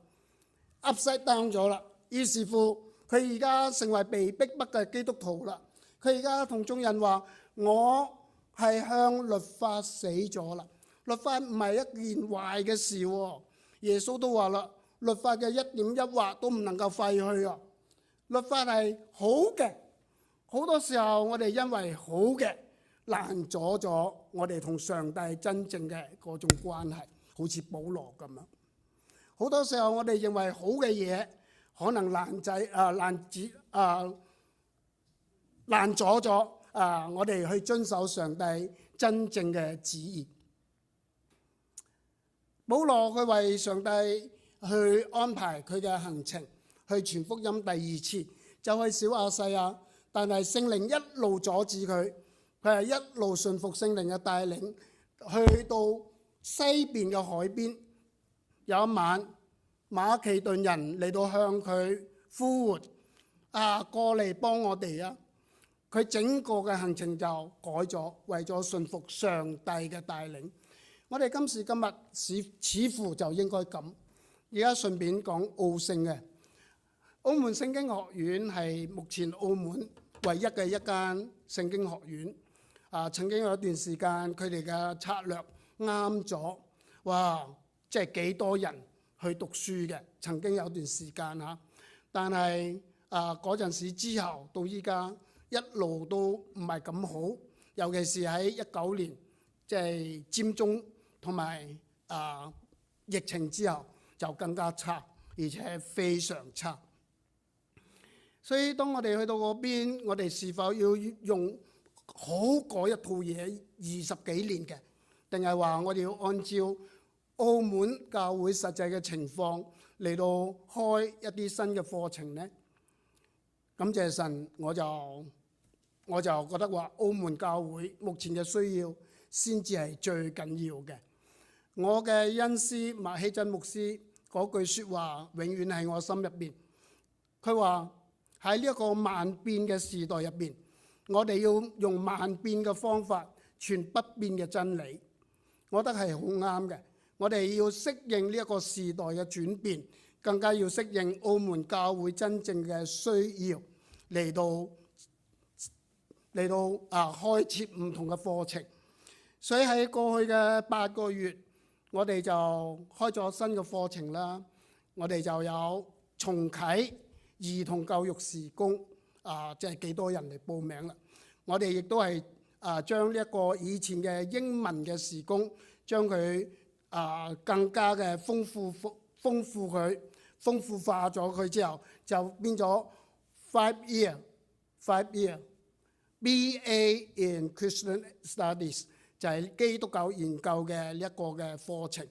，upside down 咗啦。於是乎，佢而家成為被逼迫嘅基督徒啦。佢而家同眾人話：我係向律法死咗啦。律法唔係一件壞嘅事耶穌都話啦，律法嘅一點一畫都唔能夠廢去律法係好嘅。好多時候我哋因為好嘅攔阻咗我哋同上帝真正嘅嗰種關係，好似保羅咁樣。好多時候我哋認為好嘅嘢可能攔阻咗我哋去遵守上帝真正嘅旨意。保羅佢為上帝去安排佢嘅行程，去傳福音第二次，就去小亞細亞，但係聖靈一路阻止佢，佢係一路順服聖靈嘅帶領，去到西邊嘅海邊。有一晚，馬其頓人嚟到向佢呼喚：過嚟幫我哋啊！佢整個嘅行程就改咗，為咗順服上帝嘅帶領。我哋今時今日似乎就應該咁。而家順便講澳聖嘅澳門聖經學院係目前澳門唯一嘅一間聖經學院。曾經有一段時間佢哋嘅策略啱咗，哇！即係幾多人去讀書嘅，曾經有段時間嚇。但係嗰陣時之後到依家一路都唔係咁好，尤其是喺19年即係佔中同埋疫情之後就更加差，而且非常差。所以當我哋去到嗰邊，我哋是否要用好嗰一套嘢20幾年嘅，定係話我哋要按照澳門教會實際嘅情況嚟到開一啲新嘅課程呢？感謝神，我就覺得話澳門教會目前嘅需要先至係最緊要嘅。我嘅恩師麥希真牧師嗰句説話永遠喺我心入邊。佢話喺呢一個萬變嘅時代入邊，我哋要用萬變嘅方法傳不變嘅真理。我覺得係好啱嘅。我哋要適應呢一個時代嘅轉變，更加要適應澳門教會真正嘅需要，嚟到開設唔同嘅課程。所以喺過去嘅8個月，我哋就開咗新嘅課程啦。我哋就有重啟兒童教育事工，即係幾多人嚟報名啦。我哋亦都係將呢一個以前嘅英文嘅事工，將佢更加嘅豐富化咗佢之後，就變咗 5 year BA in Christian Studies， 就係基督教研究嘅一個嘅課程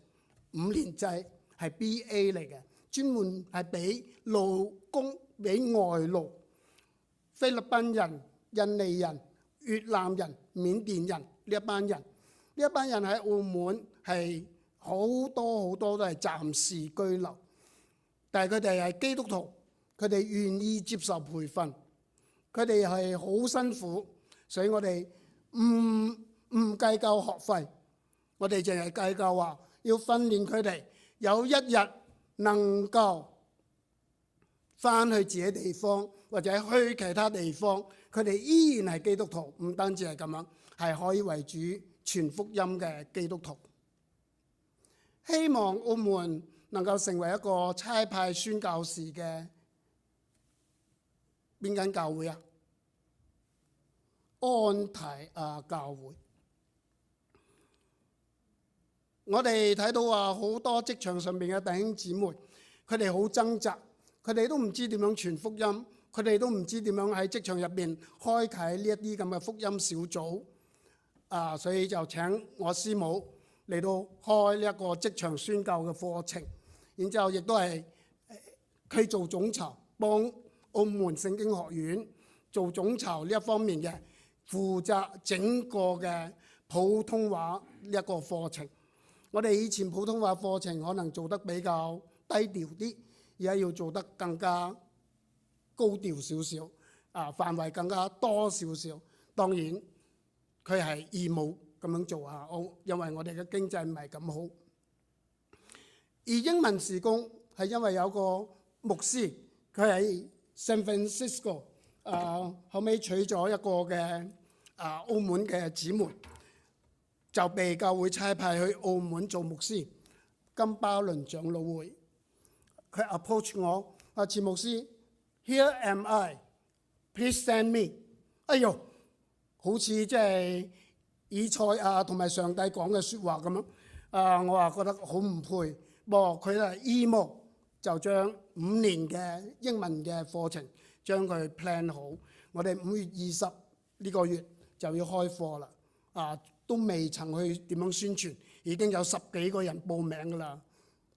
，5年制係 BA 嚟嘅，專門係俾勞工、俾外勞、菲律賓人、印尼人、越南人、緬甸人呢一班人喺澳門係好多都係暫時居留，但係佢哋係基督徒，佢哋願意接受培訓，佢哋係好辛苦，所以我哋唔計較學費，我哋淨係計較話要訓練佢哋有一日能夠翻去自己地方或者去其他地方，佢哋依然係基督徒，唔單止係咁樣，係可以為主傳福音嘅基督徒。希望澳門能夠成為一個差派宣教士嘅邊間教會啊？安提亞教會。我哋睇到話好多職場上面嘅弟兄姊妹，佢哋好掙扎，佢哋都唔知點樣傳福音，佢哋都唔知點樣喺職場入邊開啓呢一啲咁嘅福音小組。所以就請我師母嚟到開呢一個職場宣教嘅課程，然之後亦都係佢做總籌，幫澳門聖經學院做總籌呢一方面嘅，負責整個嘅普通話呢一個課程。我哋以前普通話課程可能做得比較低調啲，而家要做得更加高調少少，範圍更加多少少。當然佢係義務咁樣做下，因為我哋嘅經濟唔係咁好。而英文事工係因為有個牧師，佢喺 San Francisco， 後尾娶咗一個嘅澳門嘅姊妹，就被教會差派去澳門做牧師。金巴倫長老會，佢 approach 我，錢牧師 ，Here am I，please send me。哎呦！好似即係以賽亞同埋上帝講嘅説話咁樣，我話覺得好唔配。不過佢係義務，就將5年嘅英文嘅課程將佢 plan 好。我哋5月20呢個月就要開課啦，都未曾去點樣宣傳，已經有10幾個人報名㗎啦。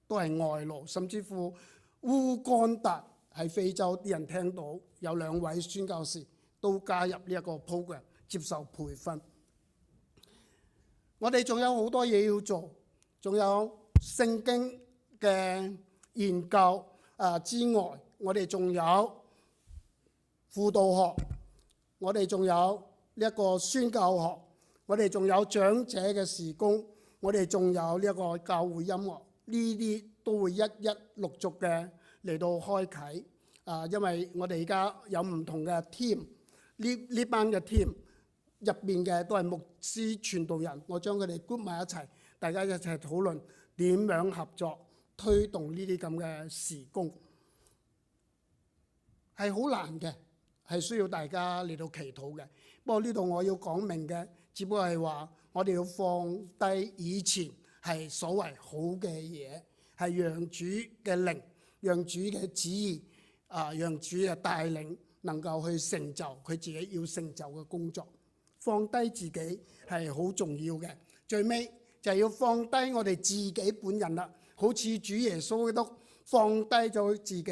都係外勞，甚至乎烏干達喺非洲啲人聽到有2位宣教士都加入呢一個 program 接受培訓。我哋仲有好多嘢要做，仲有聖經嘅研究之外，我哋仲有輔導學，我哋仲有呢一個宣教學，我哋仲有長者嘅事工，我哋仲有呢一個教會音樂，呢啲都會一一陸續嘅嚟到開啓。因為我哋而家有唔同嘅 team， 呢班嘅 team 入邊嘅都係牧師傳道人，我將佢哋 group 埋一齊，大家一齊討論點樣合作推動呢啲咁嘅事工，係好難嘅，係需要大家嚟到祈禱嘅。不過呢度我要講明嘅，只不過係話我哋要放低以前係所謂好嘅嘢，係讓主嘅靈、讓主嘅旨意讓主嘅帶領能夠去成就佢自己要成就嘅工作。放低自己係好重要嘅，最尾就係要放低我哋自己本人啦。好似主耶穌都放低咗自己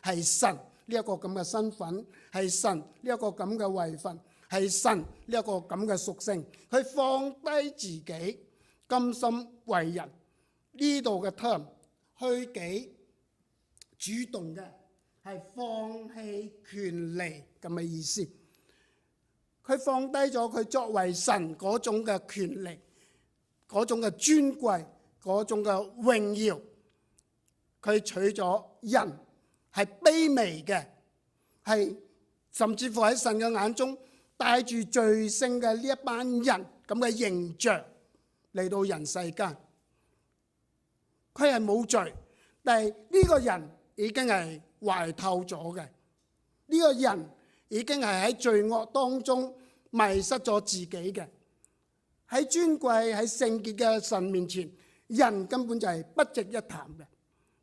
係神呢一個咁嘅身份，係神呢一個咁嘅位份，係神呢一個咁嘅屬性，佢放低自己，甘心為人。呢度嘅 term 虛己主動嘅係放棄權利咁嘅意思。佢放低咗佢作為神嗰種嘅權力，嗰種嘅尊貴，嗰種嘅榮耀，佢取咗人係卑微嘅，係甚至乎喺神嘅眼中帶住罪性嘅呢一班人咁嘅形象嚟到人世間。佢係冇罪，但係呢個人已經係壞透咗嘅，呢個人已經係喺罪惡當中迷失咗自己嘅。喺尊貴喺聖潔嘅神面前，人根本就係不值一談嘅。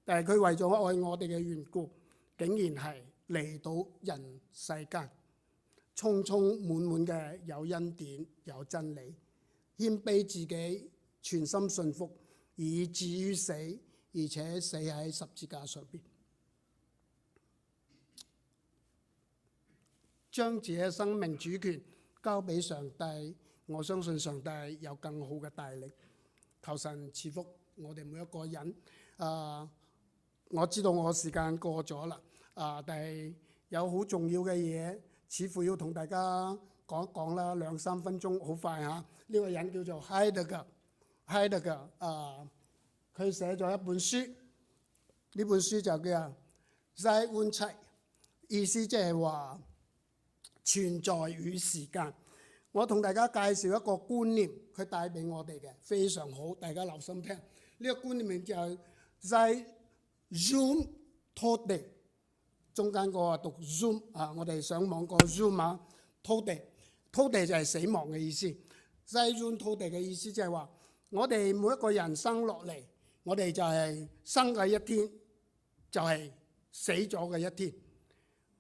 但係佢為咗愛我哋嘅緣故，竟然係嚟到人世間，充充滿滿嘅有恩典有真理，謙卑自己，全心信服，以至於死，而且死喺十字架上邊，將自己嘅生命主權交俾上帝。我相信上帝有更好嘅帶領。求神賜福我哋每一個人。我知道我時間過咗啦，但係有好重要嘅嘢，似乎要同大家講一講啦，2-3分鐘，好快嚇。呢個人叫做 Heidegger，佢寫咗一本書，呢本書就叫《Zeit und Zeit》，意思即係話存在與時間。我同大家介紹一個觀念，佢帶俾我哋嘅非常好，大家留心聽。呢個觀念名就係 Zeit und Tod， 中間嗰個讀 Zoom 我哋上網個 Zoom Tod 就係死亡嘅意思。Zeit und Tod嘅意思即係話，我哋每一個人生落嚟，我哋就係生嘅一天，就係死咗嘅一天。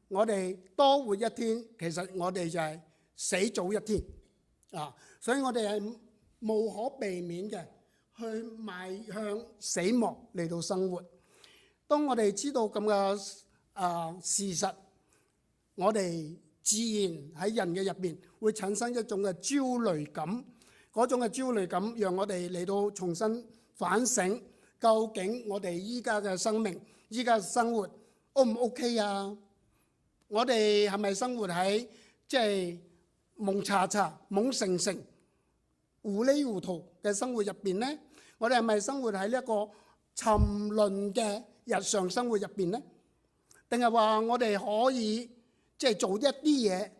我哋多活一天，其實我哋就係死早一天所以我哋係無可避免嘅去邁向死亡嚟到生活。當我哋知道咁嘅事實，我哋自然喺人嘅入邊會產生一種嘅焦慮感。嗰種嘅焦慮感讓我哋嚟到重新反省，究竟我哋依家嘅生命、依家嘅生活 O 唔 OK 啊？我哋係咪生活喺即係蒙查查、懵成成、糊裡糊塗嘅生活入邊呢？我哋係咪生活喺呢一個沉淪嘅日常生活入邊呢？定係話我哋可以即係做一啲嘢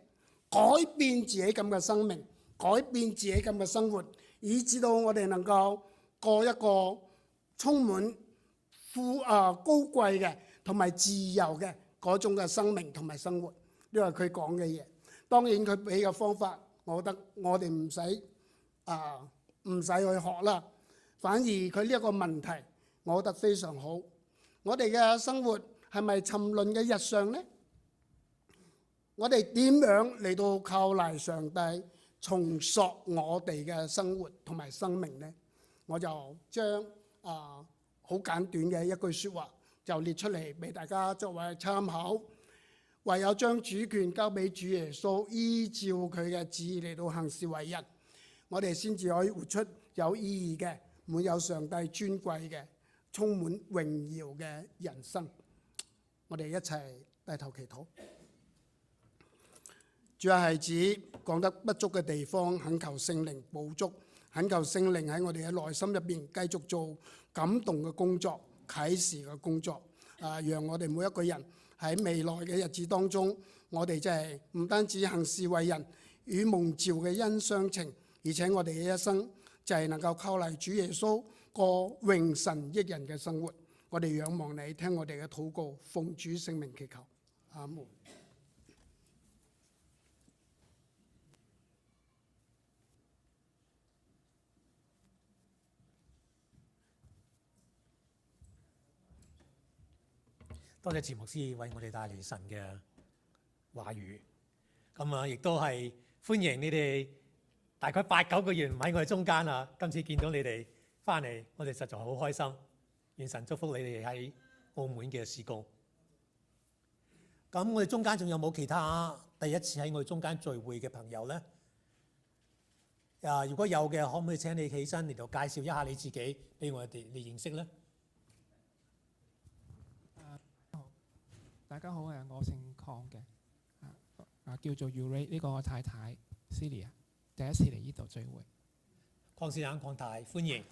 改變自己咁嘅生命，改變自己咁嘅生活，以至到我哋能夠過一個充滿高貴嘅同埋自由嘅嗰種嘅生命同埋生活。呢個係佢講嘅嘢。當然佢俾嘅方法，我覺得我哋唔使去學啦。反而佢呢一個問題，我覺得非常好。我哋嘅生活係咪沉淪嘅日常呢？我哋點樣嚟到靠賴上帝重塑我哋嘅生活同埋生命呢？我就將好簡短嘅一句説話，就列出嚟俾大家作為參考。唯有將主權交俾主耶穌，依照佢嘅旨意嚟到行事為人，我哋先至可以活出有意義嘅、滿有上帝尊貴嘅、充滿榮耀嘅人生。我哋一齊低頭祈禱。主啊，係指講得不足嘅地方，懇求聖靈補足，懇求聖靈喺我哋嘅內心入邊繼續做感動嘅工作、啟示嘅工作。讓我哋每一個人喺未來嘅日子當中，我哋真係唔單止行事為人，與蒙召嘅恩相稱，而且我哋嘅一生就係能夠靠嚟主耶穌過榮神益人嘅生活。我哋仰望你，聽我哋嘅禱告，奉主聖名祈求，阿門。多謝節牧師為我哋帶嚟神嘅話語。咁啊，亦都係歡迎你哋大概8-9個月唔喺我哋中間啦。今次見到你哋翻嚟，我哋實在好開心。願神祝福你哋喺澳門嘅事工。咁我哋中間仲有冇其他第一次喺我哋中間聚會嘅朋友咧？如果有嘅，可唔可以請你起身嚟到介紹一下你自己俾我哋你認識咧？大家好，我姓鄺嘅，叫做 Uray， 呢個我太太 Celia， 第一次嚟呢度聚會。鄺先生、鄺太，歡迎。